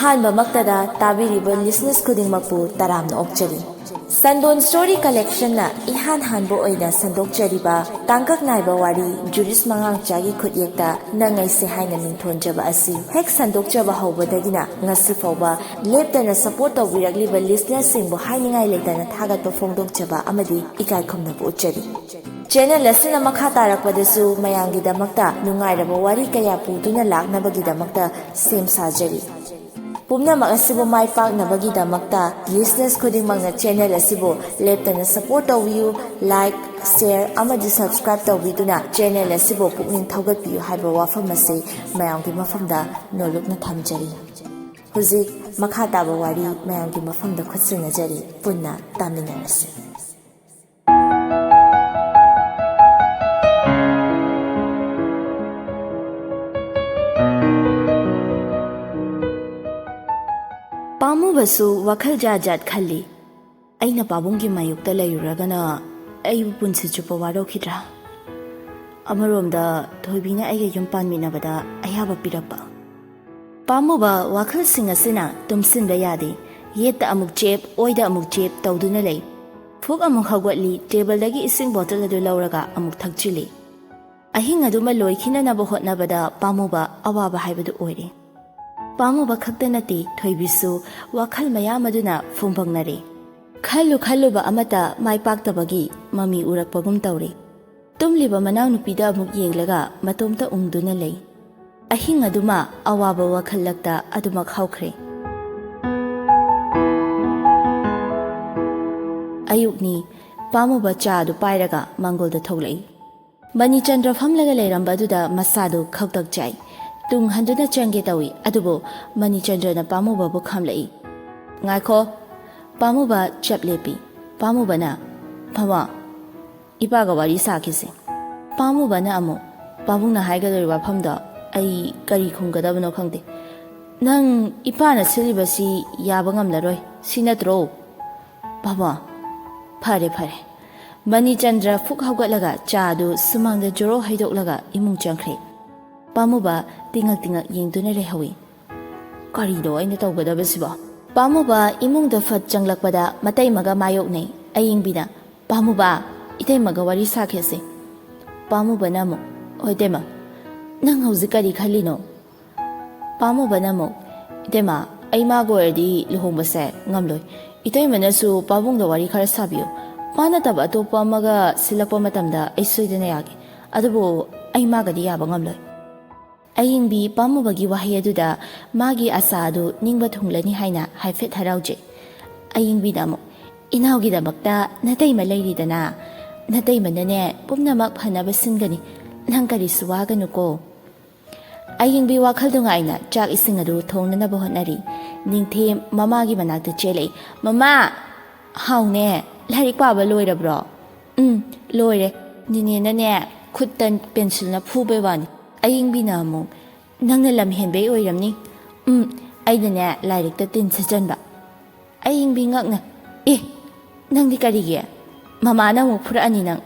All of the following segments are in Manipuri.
ꯑꯍꯥꯟꯕꯃꯛꯇꯗ ꯇꯥꯕꯤꯔꯤꯕ ꯂꯤꯁꯅꯔꯁ ꯈꯨꯗꯤꯡꯃꯛꯄꯨ ꯇꯔꯥꯝꯅ ꯑꯣꯛꯆꯔꯤ꯫ ꯁꯟꯗꯣꯟ ꯁ꯭ꯇꯣꯔꯤ ꯀꯂꯦꯛꯁꯟꯅ ꯏꯍꯥꯟ ꯍꯥꯟꯕ ꯑꯣꯏꯅ ꯁꯟꯗꯣꯛꯆꯔꯤꯕ ꯇꯥꯡꯀꯛ ꯅꯥꯏꯕ ꯋꯥꯔꯤ ꯖꯨꯔꯤꯁ ꯃꯉꯥꯡꯆꯥꯒꯤ ꯈꯨꯠꯌꯦꯛꯇ ꯅꯪꯉꯩꯁꯦ ꯍꯥꯏꯅ ꯃꯤꯡꯊꯣꯟꯖꯕ ꯑꯁꯤ ꯍꯦꯛ ꯁꯟꯗꯣꯛꯆꯕ ꯍꯧꯕꯗꯒꯤꯅ ꯉꯁꯤ ꯐꯥꯎꯕ ꯂꯦꯞꯇꯅ ꯁꯄꯣꯔꯠ ꯇꯧꯕꯤꯔꯛꯂꯤꯕ ꯂꯤꯁꯅꯔꯁꯤꯡꯕꯨ ꯍꯥꯏꯅꯤꯡꯉꯥꯏ ꯂꯩꯇꯅ ꯊꯥꯒꯠꯄ ꯐꯣꯡꯗꯣꯛꯆꯕ ꯑꯃꯗꯤ ꯏꯀꯥꯏ ꯈꯨꯝꯅꯕ ꯎꯠꯆꯔꯤ꯫ ꯆꯦꯅꯦꯜ ꯑꯁꯤꯅ ꯃꯈꯥ ꯇꯥꯔꯛꯄꯗꯁꯨ ꯃꯌꯥꯝꯒꯤꯗꯃꯛꯇ ꯅꯨꯡꯉꯥꯏꯔꯕ ꯋꯥꯔꯤ ꯀꯌꯥ ꯄꯨꯗꯨꯅ ꯂꯥꯛꯅꯕꯒꯤꯗꯃꯛꯇ ꯁꯦꯝ ꯁꯥꯖꯔꯤ꯫ ꯄꯨꯝꯅꯃꯛ ꯑꯁꯤꯕꯨ ꯃꯥꯏ ꯄꯥꯛꯅꯕꯒꯤꯗꯃꯛꯇ ꯂꯤꯁꯅꯔꯁ ꯈꯨꯗꯤꯡꯃꯛꯅ ꯆꯦꯅꯦꯜ ꯑꯁꯤꯕꯨ ꯂꯦꯞꯇꯅ ꯁꯄꯣꯔꯠ ꯇꯧꯕꯤꯌꯨ, ꯂꯥꯏꯛ, ꯁꯦꯌꯔ ꯑꯃꯗꯤ ꯁꯕꯁꯀ꯭ꯔꯥꯏꯕ ꯇꯧꯕꯤꯗꯨꯅ ꯆꯦꯅꯦꯜ ꯑꯁꯤꯕꯨ ꯄꯨꯛꯅꯤꯡ ꯊꯧꯒꯠꯄꯤꯌꯨ ꯍꯥꯏꯕ ꯋꯥꯐꯝ ꯑꯁꯤ ꯃꯌꯥꯝꯒꯤ ꯃꯐꯝꯗ ꯅꯣꯜꯂꯨꯛꯅ ꯊꯝꯖꯔꯤ꯫ ꯍꯧꯖꯤꯛ ꯃꯈꯥ ꯇꯥꯕ ꯋꯥꯔꯤ ꯃꯌꯥꯝꯒꯤ ꯃꯐꯝꯗ ꯈꯨꯠꯁꯤꯟꯅꯖꯔꯤ, ꯄꯨꯟꯅ ꯇꯥꯃꯤꯟꯅꯔꯁꯤ꯫ ꯄꯥꯝꯃꯨꯕꯁꯨ ꯋꯥꯈꯜ ꯖꯥꯠ ꯖꯥꯠ ꯈꯜꯂꯤ꯫ ꯑꯩꯅ ꯄꯥꯕꯨꯡꯒꯤ ꯃꯥꯌꯣꯛꯇ ꯂꯩꯔꯨꯔꯒꯅ ꯑꯩꯕꯨ ꯄꯨꯟꯁꯤ ꯆꯨꯞꯄ ꯋꯥꯔꯧꯈꯤꯗ꯭ꯔꯥ? ꯑꯃꯔꯣꯝꯗ ꯊꯣꯏꯕꯤꯅ ꯑꯩꯒ ꯌꯨꯝ ꯄꯥꯟꯃꯤꯟꯅꯕꯗ ꯑꯌꯥꯕ ꯄꯤꯔꯛꯄ꯫ ꯄꯥꯝꯃꯨꯕ ꯋꯥꯈꯜꯁꯤꯡ ꯑꯁꯤꯅ ꯇꯨꯝꯁꯤꯟꯕ ꯌꯥꯗꯦ꯫ ꯌꯦꯠꯇ ꯑꯃꯨꯛ ꯆꯦꯞ, ꯑꯣꯏꯗ ꯑꯃꯨꯛ ꯆꯦꯞ ꯇꯧꯗꯨꯅ ꯂꯩ꯫ ꯐꯨꯛ ꯑꯃꯨꯛ ꯍꯧꯒꯠꯂꯤ, ꯇꯦꯕꯜꯗꯒꯤ ꯏꯁꯤꯡ ꯕꯣꯇꯜ ꯑꯗꯨ ꯂꯧꯔꯒ ꯑꯃꯨꯛ ꯊꯛꯆꯤꯜꯂꯤ꯫ ꯑꯍꯤꯡ ꯑꯗꯨꯃ ꯂꯣꯏꯈꯤꯅꯅꯕ ꯍꯣꯠꯅꯕꯗ ꯄꯥꯝꯃꯨꯕ ꯑꯋꯥꯕ ꯍꯥꯏꯕꯗꯨ ꯑꯣꯏꯔꯦ꯫ ꯄꯥꯝꯃꯨꯕ ꯈꯛꯇ ꯅꯠꯇꯦ, ꯊꯣꯏꯕꯤꯁꯨ ꯋꯥꯈꯜ ꯃꯌꯥꯝ ꯑꯗꯨꯅ ꯐꯨꯡꯐꯪꯅꯔꯦ꯫ ꯈꯜꯂꯨꯕ ꯑꯃꯠꯇ ꯃꯥꯏ ꯄꯥꯛꯇꯕꯒꯤ ꯃꯃꯤ ꯎꯔꯛꯄꯒꯨꯝ ꯇꯧꯔꯦ꯫ ꯇꯨꯝꯂꯤꯕ ꯃꯅꯥꯎꯅꯨꯄꯤꯗ ꯑꯃꯨꯛ ꯌꯦꯡꯂꯒ ꯃꯇꯣꯝꯇ ꯎꯪꯗꯨꯅ ꯂꯩ꯫ ꯑꯍꯤꯡ ꯑꯗꯨꯃ ꯑꯋꯥꯕ ꯋꯥꯈꯜꯂꯛꯇ ꯑꯗꯨꯃꯛ ꯍꯧꯈ꯭ꯔꯦ꯫ ꯑꯌꯨꯛꯅꯤ, ꯄꯥꯝꯃꯨꯕ ꯆꯥ ꯑꯗꯨ ꯄꯥꯏꯔꯒ ꯃꯥꯡꯒꯣꯜꯗ ꯊꯣꯛꯂꯛꯏ꯫ ꯃꯅꯤꯆꯟꯗ꯭ꯔ ꯐꯝꯂꯒ ꯂꯩꯔꯝꯕ ꯑꯗꯨꯗ ꯃꯁꯥꯗꯨ ꯈꯧꯇꯛ ꯆꯥꯏ꯫ ꯇꯨꯡ ꯍꯟꯗꯨꯅ ꯆꯪꯒꯦ ꯇꯧꯏ, ꯑꯗꯨꯕꯨ ꯃꯅꯤꯆꯟꯗ꯭ꯔꯅ ꯄꯥꯝꯃꯨꯕꯕꯨ ꯈꯝꯂꯛꯏ꯫ ꯉꯥꯏꯈꯣ! ꯄꯥꯝꯃꯨꯕ ꯆꯞ ꯂꯦꯞꯄꯤ꯫ ꯄꯥꯝꯃꯨꯕꯅ, ꯃꯃꯥ, ꯏꯄꯥꯒ ꯋꯥꯔꯤ ꯁꯥꯈꯤꯁꯤ꯫ ꯄꯥꯝꯃꯨꯕꯅ ꯑꯃꯨꯛ, ꯄꯥꯕꯨꯡꯅ ꯍꯥꯏꯒꯗꯧꯔꯤꯕ ꯋꯥꯐꯝꯗꯣ ꯑꯩ ꯀꯔꯤ ꯈꯨꯝꯒꯗꯕꯅꯣ ꯈꯪꯗꯦ꯫ ꯅꯪ ꯏꯄꯥꯅ ꯁꯤꯜꯂꯤꯕꯁꯤ ꯌꯥꯕ ꯉꯝꯂꯔꯣꯏ, ꯁꯤ ꯅꯠꯇ꯭ꯔꯣ? ꯕꯥꯕꯥ, ꯐꯔꯦ ꯐꯔꯦ꯫ ꯃꯅꯤꯆꯟꯗ꯭ꯔ ꯐꯨꯛ ꯍꯧꯒꯠꯂꯒ ꯆꯥ ꯑꯗꯨ ꯁꯨꯃꯥꯡꯗ ꯖꯣꯔꯣ ꯍꯩꯗꯣꯛꯂꯒ ꯏꯃꯨꯡ ꯆꯪꯈ꯭ꯔꯦ꯫ ꯄꯥꯝꯃꯨꯕ ꯇꯤꯉꯛ ꯇꯤꯉꯛ ꯌꯦꯡꯗꯨꯅ ꯂꯩꯍꯧꯏ꯫ ꯀꯔꯤꯅꯣ ꯑꯩꯅ ꯇꯧꯒꯗꯕꯁꯤꯕꯣ? ꯄꯥꯝꯃꯨꯕ ꯏꯃꯨꯡꯗ ꯐꯠ ꯆꯪꯂꯛꯄꯗ ꯃꯇꯩꯃꯒ ꯃꯥꯌꯣꯛꯅꯩ꯫ ꯑꯌꯤꯡꯕꯤꯅ, ꯄꯥꯝꯃꯨꯕ, ꯏꯇꯩꯃꯒ ꯋꯥꯔꯤ ꯁꯥꯈꯤꯁꯤ꯫ ꯄꯥꯝꯃꯨꯕꯅ ꯑꯃꯨꯛ, ꯍꯣꯏ ꯏꯇꯩꯃ, ꯅꯪ ꯍꯧꯖꯤꯛ ꯀꯔꯤ ꯈꯜꯂꯤꯅꯣ? ꯄꯥꯝꯃꯨꯕꯅ ꯑꯃꯨꯛ, ꯏꯇꯩꯃ, ꯑꯩ ꯃꯥꯒ ꯑꯣꯏꯔꯗꯤ ꯂꯨꯍꯣꯡꯕꯁꯦ ꯉꯝꯂꯣꯏ꯫ ꯏꯇꯩꯃꯅꯁꯨ ꯄꯥꯕꯨꯡꯗ ꯋꯥꯔꯤ ꯈꯔ ꯁꯥꯕꯤꯌꯨ꯫ ꯃꯥ ꯅꯠꯇꯕ ꯑꯇꯣꯞꯄ ꯑꯃꯒ ꯁꯤꯜꯂꯛꯄ ꯃꯇꯝꯗ ꯑꯩ ꯁꯣꯏꯗꯅ ꯌꯥꯒꯦ, ꯑꯗꯨꯕꯨ ꯑꯩ ꯃꯥꯒꯗꯤ ꯌꯥꯕ ꯉꯝꯂꯣꯏ꯫ ꯑꯌꯤꯡꯕꯤ ꯄꯥꯝꯃꯨꯕꯒꯤ ꯋꯥꯍꯩ ꯑꯗꯨꯗ ꯃꯥꯒꯤ ꯑꯁꯥ ꯑꯗꯨ ꯅꯤꯡꯕ ꯊꯨꯡꯂꯅꯤ ꯍꯥꯏꯅ ꯍꯥꯏꯐꯦꯠ ꯍꯔꯥꯎꯖꯩ꯫ ꯑꯌꯤꯡꯕꯤꯅ ꯑꯃꯨꯛ, ꯏꯅꯥꯎꯒꯤꯗꯃꯛꯇ ꯅꯇꯩꯃ ꯂꯩꯔꯤꯗꯅ, ꯅꯇꯩꯃꯅꯅꯦ ꯄꯨꯝꯅꯃꯛ ꯐꯅꯕ ꯁꯤꯟꯒꯅꯤ, ꯅꯪ ꯀꯔꯤꯁꯨ ꯋꯥꯒꯅꯨꯀꯣ꯫ ꯑꯌꯤꯡꯕꯤ ꯋꯥꯈꯜ ꯅꯨꯡꯉꯥꯏꯅ ꯆꯥꯛ ꯏꯁꯤꯡ ꯑꯗꯨ ꯊꯣꯡꯅꯅꯕ ꯍꯣꯠꯅꯔꯤ꯫ ꯅꯤꯡꯊꯦꯝ ꯃꯃꯥꯒꯤ ꯃꯅꯥꯛꯇ ꯆꯦꯜꯂꯛꯏ꯫ ꯃꯃꯥ! ꯍꯥꯎꯅꯦ, ꯂꯥꯏꯔꯤꯛ ꯄꯥꯕ ꯂꯣꯏꯔꯕ꯭ꯔꯣ? ꯂꯣꯏꯔꯦ꯫ ꯅꯤꯅꯦꯅꯅꯦ ꯈꯨꯠꯇ ꯄꯦꯟꯁꯤꯜꯅ ꯐꯨꯕꯩ ꯋꯥꯅꯤ꯫ ꯑꯌꯤꯡꯕꯤꯅ ꯑꯃꯨꯛ, ꯅꯪꯅ ꯂꯝ ꯍꯦꯟꯕꯩ ꯑꯣꯏꯔꯝꯅꯤ꯫ ꯑꯩꯅꯅꯦ ꯂꯥꯏꯔꯤꯛꯇ ꯇꯤꯟ ꯁꯤꯠꯆꯟꯕ꯫ ꯑꯌꯤꯡꯕꯤ ꯉꯛꯅ, ꯅꯪꯗꯤ ꯀꯔꯤꯒꯤ? ꯃꯃꯥꯅ ꯑꯃꯨꯛ ꯐꯨꯔꯛꯑꯅꯤ ꯅꯪ꯫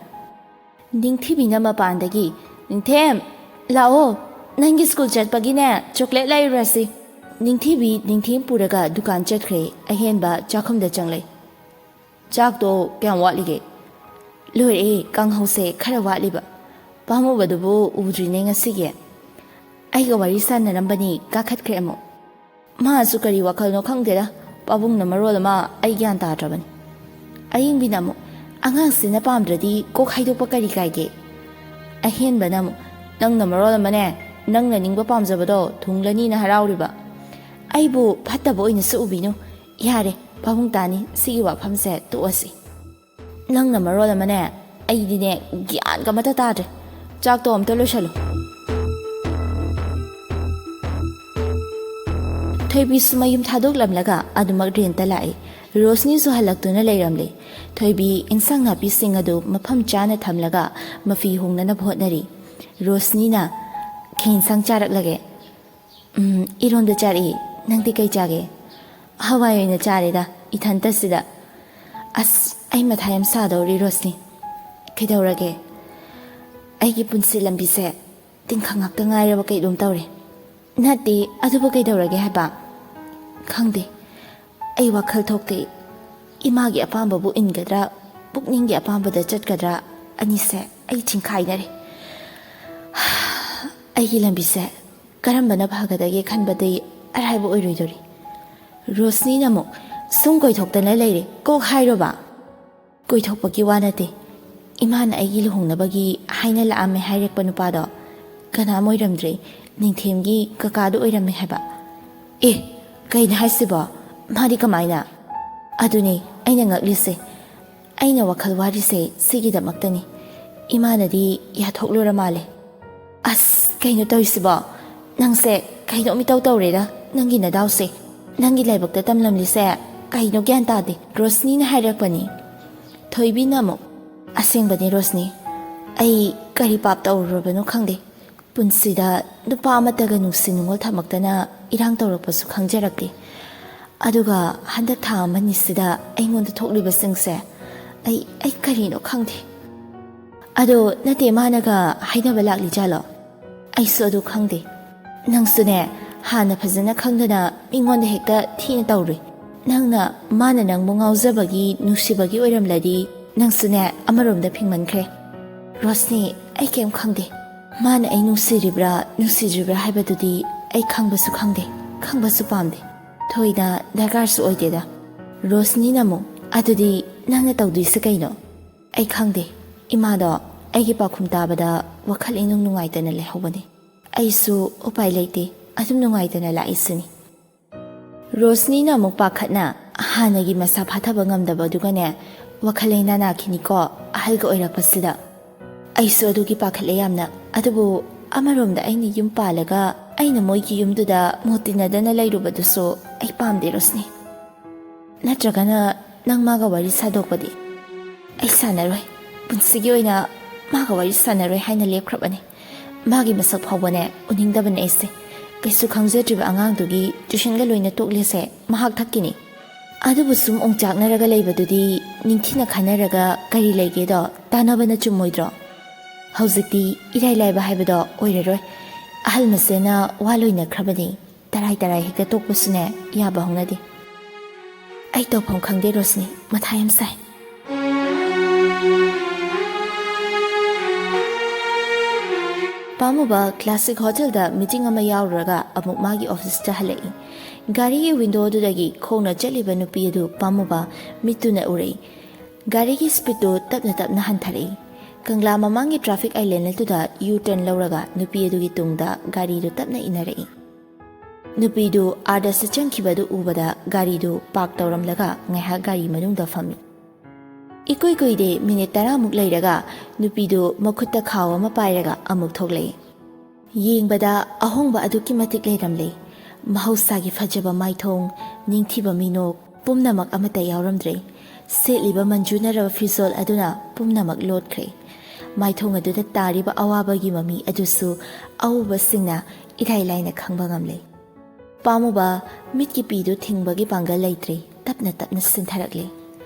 ꯅꯤꯡꯊꯤꯕꯤꯅ ꯃꯄꯥꯟꯗꯒꯤ, ꯅꯤꯡꯊꯦꯝ, ꯂꯥꯛꯑꯣ, ꯅꯪꯒꯤ ꯁ꯭ꯀꯨꯜ ꯆꯠꯄꯒꯤꯅꯦ ꯆꯣꯀ꯭ꯂꯦꯠ ꯂꯩꯔꯨꯔꯁꯤ꯫ ꯅꯤꯡꯊꯤꯕꯤ ꯅꯤꯡꯊꯦꯝ ꯄꯨꯔꯒ ꯗꯨꯀꯥꯟ ꯆꯠꯈ꯭ꯔꯦ꯫ ꯑꯍꯦꯟꯕ ꯆꯥꯛꯈꯨꯝꯗ ꯆꯪꯂꯛꯏ꯫ ꯆꯥꯛꯇꯣ ꯀꯌꯥꯝ ꯋꯥꯠꯂꯤꯒꯦ? ꯂꯣꯏꯔꯛꯑꯦ, ꯀꯥꯡꯍꯧꯁꯦ ꯈꯔ ꯋꯥꯠꯂꯤꯕ꯫ ꯄꯥꯝꯃꯨꯕꯗꯨꯕꯨ ꯎꯗ꯭ꯔꯤꯅꯦ ꯉꯁꯤꯒꯤ꯫ ꯑꯩꯒ ꯋꯥꯔꯤ ꯁꯥꯟꯅꯔꯝꯕꯅꯤ, ꯀꯥꯈꯠꯈ꯭ꯔꯦ ꯑꯃꯨꯛ꯫ ꯃꯥꯁꯨ ꯀꯔꯤ ꯋꯥꯈꯜꯅꯣ ꯈꯪꯗꯦꯗ, ꯄꯥꯕꯨꯡꯅ ꯃꯔꯣꯜ ꯑꯃ ꯑꯩ ꯒ꯭ꯌꯥꯟ ꯇꯥꯗ꯭ꯔꯕꯅꯤ꯫ ꯑꯌꯤꯡꯕꯤꯅ ꯑꯃꯨꯛ, ꯑꯉꯥꯡꯁꯤꯅ ꯄꯥꯝꯗ꯭ꯔꯗꯤ ꯀꯣꯛ ꯍꯥꯏꯗꯣꯛꯄ ꯀꯔꯤ ꯀꯥꯏꯒꯦ? ꯑꯍꯦꯟꯕꯅ ꯑꯃꯨꯛ, ꯅꯪꯅ ꯃꯔꯣꯜ ꯑꯃꯅꯦ, ꯅꯪꯅ ꯅꯤꯡꯕ ꯄꯥꯝꯖꯕꯗꯣ ꯊꯨꯡꯂꯅꯤꯅ ꯍꯔꯥꯎꯔꯤꯕ, ꯑꯩꯕꯨ ꯐꯠꯇꯕ ꯑꯣꯏꯅꯁꯨ ꯎꯕꯤꯅꯨ꯫ ꯌꯥꯔꯦ, ꯄꯥꯕꯨꯡ ꯇꯥꯅꯤ, ꯁꯤꯒꯤ ꯋꯥꯐꯝꯁꯦ ꯇꯣꯛꯑꯁꯤ꯫ ꯅꯪꯅ ꯃꯔꯣꯜ ꯑꯃꯅꯦ, ꯑꯩꯗꯤꯅꯦ ꯒ꯭ꯌꯥꯟꯒ ꯑꯃꯠꯇ ꯇꯥꯗ꯭ꯔꯦ꯫ ꯆꯥꯛꯇꯣ ꯑꯝꯇ ꯂꯣꯏꯁꯜꯂꯨ꯫ ꯊꯣꯏꯕꯤꯁꯨ ꯃꯌꯨꯝ ꯊꯥꯗꯣꯛꯂꯝꯂꯒ ꯑꯗꯨꯃꯛ ꯔꯦꯟꯇ ꯂꯥꯛꯏ꯫ ꯔꯣꯁꯅꯤꯁꯨ ꯍꯜꯂꯛꯇꯨꯅ ꯂꯩꯔꯝꯂꯦ꯫ ꯊꯣꯏꯕꯤ ꯏꯟꯁꯥꯡ ꯅꯥꯄꯤꯁꯤꯡ ꯑꯗꯨ ꯃꯐꯝ ꯆꯥꯅ ꯊꯝꯂꯒ ꯃꯐꯤ ꯍꯣꯡꯅꯅꯕ ꯍꯣꯠꯅꯔꯤ꯫ ꯔꯣꯁꯅꯤꯅ, ꯀꯩ ꯏꯟꯁꯥꯡ ꯆꯥꯔꯛꯂꯒꯦ? ꯏꯔꯣꯟꯕ ꯆꯥꯔꯛꯏ꯫ ꯅꯪꯗꯤ ꯀꯩ ꯆꯥꯒꯦ? ꯍꯋꯥꯏ ꯑꯣꯏꯅ ꯆꯥꯔꯦꯗ, ꯏꯊꯟꯇꯁꯤꯗ꯫ ꯑꯁ, ꯑꯩ ꯃꯊꯥ ꯌꯥꯝ ꯁꯥꯗꯧꯔꯤ ꯔꯣꯁꯅꯤ꯫ ꯀꯩꯗꯧꯔꯒꯦ? ꯑꯩꯒꯤ ꯄꯨꯟꯁꯤ ꯂꯝꯕꯤꯁꯦ ꯇꯤꯡꯈꯪ ꯉꯥꯛꯇ ꯉꯥꯏꯔꯕ ꯀꯩꯅꯣꯝ ꯇꯧꯔꯦ꯫ ꯅꯠꯇꯦ, ꯑꯗꯨꯕꯨ ꯀꯩꯗꯧꯔꯒꯦ ꯍꯥꯏꯕ? ꯈꯪꯗꯦ ꯑꯩ ꯋꯥꯈꯜ ꯊꯣꯛꯇꯦ ꯏꯃꯥꯒꯤ ꯑꯄꯥꯝꯕꯕꯨ ꯏꯟꯒꯗ꯭ꯔꯥ ꯄꯨꯛꯅꯤꯡꯒꯤ ꯑꯄꯥꯝꯕꯗ ꯆꯠꯀꯗ꯭ꯔꯥ ꯑꯅꯤꯁꯦ ꯑꯩ ꯆꯤꯡꯈꯥꯏꯅꯔꯦ ꯑꯩꯒꯤ ꯂꯝꯕꯤꯁꯦ ꯀꯔꯝꯕꯅ ꯐꯒꯗꯒꯦ ꯈꯟꯕꯗꯤ ꯑꯔꯥꯏꯕ ꯑꯣꯏꯔꯣꯏꯗꯣꯔꯤ ꯔꯣꯁꯅꯤꯅ ꯑꯃꯨꯛ ꯁꯨꯝ ꯀꯣꯏꯊꯣꯛꯇꯅ ꯂꯩꯔꯦ ꯀꯣꯛ ꯍꯥꯏꯔꯣꯕ ꯀꯣꯏꯊꯣꯛꯄꯒꯤ ꯋꯥ ꯅꯠꯇꯦ ꯏꯃꯥꯅ ꯑꯩꯒꯤ ꯂꯨꯍꯣꯡꯅꯕꯒꯤ ꯍꯥꯏꯅ ꯂꯥꯛꯑꯝꯃꯦ ꯍꯥꯏꯔꯛꯄ ꯅꯨꯄꯥꯗꯣ ꯀꯅꯥꯝ ꯑꯣꯏꯔꯝꯗ꯭ꯔꯦ ꯅꯤꯡꯊꯦꯝꯒꯤ ꯀꯀꯥꯗꯣ ꯑꯣꯏꯔꯝꯃꯦ ꯍꯥꯏꯕ ꯑꯦ ꯀꯩꯅꯣ ꯍꯥꯏꯁꯤꯕꯣ ꯃꯥꯗꯤ ꯀꯃꯥꯏꯅ ꯑꯗꯨꯅꯦ ꯑꯩꯅ ꯉꯛꯂꯤꯁꯦ ꯑꯩꯅ ꯋꯥꯈꯜ ꯋꯥꯔꯤꯁꯦ ꯁꯤꯒꯤꯗꯃꯛꯇꯅꯤ ꯏꯃꯥꯅꯗꯤ ꯌꯥꯊꯣꯛꯂꯨꯔ ꯃꯥꯜꯂꯦ ꯑꯁ ꯀꯩꯅꯣ ꯇꯧꯔꯤꯁꯤꯕꯣ ꯅꯪꯁꯦ ꯀꯩꯅꯣ ꯃꯤꯇꯧ ꯇꯧꯔꯦꯗ ꯅꯪꯒꯤ ꯅꯗꯥꯎꯁꯦ ꯅꯪꯒꯤ ꯂꯥꯏꯕꯛꯇ ꯇꯝꯂꯝꯂꯤꯁꯦ ꯀꯩꯅꯣ ꯒ꯭ꯌꯥꯟ ꯇꯥꯗꯦ ꯔꯣꯁꯅꯤꯅ ꯍꯥꯏꯔꯛꯄꯅꯤ ꯊꯣꯏꯕꯤꯅ ꯑꯃꯨꯛ ꯑꯁꯦꯡꯕꯅꯤ ꯔꯣꯁꯅꯤ ꯑꯩ ꯀꯔꯤ ꯄꯥꯞ ꯇꯧꯔꯨꯔꯕꯅꯣ ꯈꯪꯗꯦ ꯄꯨꯟꯁꯤꯗ ꯅꯨꯄꯥ ꯑꯃꯠꯇꯒ ꯅꯨꯡꯁꯤ ꯅꯨꯡꯉꯣꯜ ꯊꯝꯃꯛꯇꯅ ꯏꯔꯥꯡ ꯇꯧꯔꯛꯄꯁꯨ ꯈꯪꯖꯔꯛꯇꯦ ꯑꯗꯨꯒ ꯍꯟꯗꯛ ꯊꯥ ꯑꯃꯅꯤꯁꯤꯗ ꯑꯩꯉꯣꯟꯗ ꯊꯣꯛꯂꯤꯕꯁꯤꯡꯁꯦ ꯑꯩ ꯀꯔꯤꯅꯣ ꯈꯪꯗꯦ ꯑꯗꯣ ꯅꯠꯇꯦ ꯃꯥꯅꯒ ꯍꯥꯏꯅꯕ ꯂꯥꯛꯂꯤꯖꯥꯠꯂꯣ ꯑꯩꯁꯨ ꯑꯗꯨ ꯈꯪꯗꯦ ꯅꯪꯁꯨꯅꯦ ꯍꯥꯟꯅ ꯐꯖꯅ ꯈꯪꯗꯅ ꯃꯤꯉꯣꯟꯗ ꯍꯦꯛꯇ ꯊꯤꯅ ꯇꯧꯔꯨꯏ ꯅꯪꯅ ꯃꯥꯅ ꯅꯪꯕꯨ ꯉꯥꯎꯖꯕꯒꯤ ꯅꯨꯡꯁꯤꯕꯒꯤ ꯑꯣꯏꯔꯝꯂꯗꯤ ꯅꯪꯁꯨꯅꯦ ꯑꯃꯔꯣꯝꯗ ꯐꯤꯡꯃꯟꯈ꯭ꯔꯦ ꯔꯣꯁꯅꯤ ꯑꯩ ꯀꯩꯝ ꯈꯪꯗꯦ ꯃꯥꯅ ꯑꯩ ꯅꯨꯡꯁꯤꯔꯤꯕ꯭ꯔꯥ ꯅꯨꯡꯁꯤꯗ꯭ꯔꯤꯕ꯭ꯔꯥ ꯍꯥꯏꯕꯗꯨꯗꯤ ꯑꯩ ꯈꯪꯕꯁꯨ ꯈꯪꯗꯦ ꯈꯪꯕꯁꯨ ꯄꯥꯝꯗꯦ ꯊꯣꯏꯅ ꯗꯔꯀꯥꯔꯁꯨ ꯑꯣꯏꯗꯦꯗ ꯔꯣꯁꯅꯤꯅ ꯑꯃꯨꯛ ꯑꯗꯨꯗꯤ ꯅꯪꯅ ꯇꯧꯗꯣꯏꯁꯦ ꯀꯩꯅꯣ ꯑꯩ ꯈꯪꯗꯦ ꯏꯃꯥꯗꯣ ꯑꯩꯒꯤ ꯄꯥꯎꯈꯨꯝ ꯇꯥꯕꯗ ꯋꯥꯈꯜ ꯏꯅꯨꯡ ꯅꯨꯡꯉꯥꯏꯇꯅ ꯂꯩꯍꯧꯕꯅꯤ ꯑꯩꯁꯨ ꯎꯄꯥꯏ ꯂꯩꯇꯦ ꯑꯗꯨꯝ ꯅꯨꯡꯉꯥꯏꯇꯅ ꯂꯥꯛꯏꯁꯤꯅꯤ ꯔꯣꯁꯅꯤꯅ ꯑꯃꯨꯛ ꯄꯥꯈꯠꯅ ꯍꯥꯟꯅꯒꯤ ꯃꯁꯥ ꯐꯥꯊꯕ ꯉꯝꯗꯕꯗꯨꯒꯅꯦ ꯋꯥꯈꯜ ꯂꯩꯅꯥ ꯅꯥꯈꯤꯅꯤꯀꯣ ꯑꯍꯜꯒ ꯑꯣꯏꯔꯛꯄꯁꯤꯗ ꯑꯩꯁꯨ ꯑꯗꯨꯒꯤ ꯄꯥꯈꯠꯂꯦ ꯌꯥꯝꯅ ꯑꯗꯨꯕꯨ ꯑꯃꯔꯣꯝꯗ ꯑꯩꯅ ꯌꯨꯝ ꯄꯥꯜꯂꯒ ꯑꯩꯅ ꯃꯣꯏꯒꯤ ꯌꯨꯝꯗꯨꯗ ꯃꯣꯠ ꯇꯤꯟꯅꯗꯅ ꯂꯩꯔꯨꯕꯗꯨꯁꯨ ꯑꯩ ꯄꯥꯝꯗꯦ ꯔꯣꯁꯅꯤ ꯅꯠꯇ꯭ꯔꯒꯅ ꯅꯪ ꯃꯥꯒ ꯋꯥꯔꯤ ꯁꯥꯗꯣꯛꯄꯗꯤ ꯑꯩ ꯁꯥꯟꯅꯔꯣꯏ ꯄꯨꯟꯁꯤꯒꯤ ꯑꯣꯏꯅ ꯃꯥꯒ ꯋꯥꯔꯤ ꯁꯥꯟꯅꯔꯣꯏ ꯍꯥꯏꯅ ꯂꯦꯞꯈ꯭ꯔꯕꯅꯤ ꯃꯥꯒꯤ ꯃꯁꯛ ꯐꯥꯎꯕꯅꯦ ꯎꯅꯤꯡꯗꯕꯅꯦ ꯑꯩꯁꯦ ꯀꯩꯁꯨ ꯈꯪꯖꯗ꯭ꯔꯤꯕ ꯑꯉꯥꯡꯗꯨꯒꯤ ꯇ꯭ꯌꯨꯁꯟꯒ ꯂꯣꯏꯅ ꯇꯣꯛꯂꯤꯁꯦ ꯃꯍꯥꯛ ꯊꯛꯀꯤꯅꯤ ꯑꯗꯨꯕꯨ ꯁꯨꯝ ꯑꯣꯡꯆꯥꯛꯅꯔꯒ ꯂꯩꯕꯗꯨꯗꯤ ꯅꯤꯡꯊꯤꯅ ꯈꯟꯅꯔꯒ ꯀꯔꯤ ꯂꯩꯒꯦꯗꯣ ꯇꯥꯟꯅꯕꯅ ꯆꯨꯝꯃꯣꯏꯗ꯭ꯔꯣ ꯍꯧꯖꯤꯛꯇꯤ ꯏꯔꯥꯏ ꯂꯥꯏꯕ ꯍꯥꯏꯕꯗꯣ ꯑꯣꯏꯔꯔꯣꯏ ꯑꯍꯜ ꯃꯁꯦꯅ ꯋꯥ ꯂꯣꯏꯅꯈ꯭ꯔꯕꯅꯤ ꯇꯔꯥꯏ ꯇꯔꯥꯏ ꯍꯦꯛꯇ ꯇꯣꯛꯄꯁꯨꯅꯦ ꯌꯥꯕ ꯍꯧꯅꯗꯦ ꯑꯩ ꯇꯧꯐꯝ ꯈꯪꯗꯦ ꯔꯣꯁꯅꯤ ꯃꯊꯥ ꯌꯥꯝ ꯁꯥꯏ ꯄꯥꯝꯃꯨꯕ ꯀ꯭ꯂꯥꯁꯤꯛ ꯍꯣꯇꯦꯜꯗ ꯃꯤꯇꯤꯡ ꯑꯃ ꯌꯥꯎꯔꯨꯔꯒ ꯑꯃꯨꯛ ꯃꯥꯒꯤ ꯑꯣꯐꯤꯁꯇ ꯍꯜꯂꯛꯏ ꯒꯥꯔꯤꯒꯤ ꯋꯤꯟꯗꯣꯗꯨꯗꯒꯤ ꯈꯣꯡꯅ ꯆꯠꯂꯤꯕ ꯅꯨꯄꯤ ꯑꯗꯨ ꯄꯥꯝꯃꯨꯕ ꯃꯤꯠꯇꯨꯅ ꯎꯔꯛꯏ ꯒꯥꯔꯤꯒꯤ ꯁ꯭ꯄꯤꯗꯇꯨ ꯇꯞꯅ ꯇꯞꯅ ꯍꯟꯊꯔꯛꯏ ꯀꯪꯂꯥ ꯃꯃꯥꯡꯒꯤ ꯇ꯭ꯔꯥꯐꯤꯛ ꯑꯥꯏꯂꯦꯟ ꯑꯗꯨꯗ ꯌꯨ ꯇꯔꯟ ꯂꯧꯔꯒ ꯅꯨꯄꯤ ꯑꯗꯨꯒꯤ ꯇꯨꯡꯗ ꯒꯥꯔꯤꯗꯨ ꯇꯞꯅ ꯏꯟꯅꯔꯛꯏ ꯅꯨꯄꯤꯗꯨ ꯑꯥꯔꯗꯁ ꯆꯪꯈꯤꯕꯗꯨ ꯎꯕꯗ ꯒꯥꯔꯤꯗꯨ ꯄꯥꯔꯛ ꯇꯧꯔꯝꯂꯒ ꯉꯥꯏꯍꯥꯛ ꯒꯥꯔꯤ ꯃꯅꯨꯡꯗ ꯐꯝꯃꯤ ꯏꯀꯨꯏ ꯀꯨꯏꯗꯦ ꯃꯤꯅꯤꯠ 10ꯃꯨꯛ ꯂꯩꯔꯒ ꯅꯨꯄꯤꯗꯨ ꯃꯈꯨꯠꯇ ꯈꯥꯎ ꯑꯃ ꯄꯥꯏꯔꯒ ꯑꯃꯨꯛ ꯊꯣꯛꯂꯛꯏ ꯌꯦꯡꯕꯗ ꯑꯍꯣꯡꯕ ꯑꯗꯨꯛꯀꯤ ꯃꯇꯤꯛ ꯂꯩꯔꯝꯂꯦ ꯃꯍꯧꯁꯥꯒꯤ ꯐꯖꯕ ꯃꯥꯏꯊꯣꯡ ꯅꯤꯡꯊꯤꯕ ꯃꯤꯅꯣꯛ ꯄꯨꯝꯅꯃꯛ ꯑꯃꯠꯇ ꯌꯥꯎꯔꯝꯗ꯭ꯔꯦ ꯁꯦꯠꯂꯤꯕ ꯃꯟꯖꯨꯅꯔꯕ ꯐꯤꯖꯣꯜ ꯑꯗꯨꯅ ꯄꯨꯝꯅꯃꯛ ꯂꯣꯠꯈ꯭ꯔꯦ ꯃꯥꯏꯊꯣꯡ ꯑꯗꯨꯗ ꯇꯥꯔꯤꯕ ꯑꯋꯥꯕꯒꯤ ꯃꯃꯤ ꯑꯗꯨꯁꯨ ꯑꯎꯕꯁꯤꯡꯅ ꯏꯔꯥꯏ ꯂꯥꯏꯅ ꯈꯪꯕ ꯉꯝꯂꯦ ꯄꯥꯝꯃꯨꯕ ꯃꯤꯠꯀꯤ ꯄꯤꯗꯨ ꯊꯤꯡꯕꯒꯤ ꯄꯥꯡꯒꯜ ꯂꯩꯇ꯭ꯔꯦ ꯇꯞꯅ ꯇꯞꯅ ꯁꯤꯟꯊꯔꯛꯂꯦ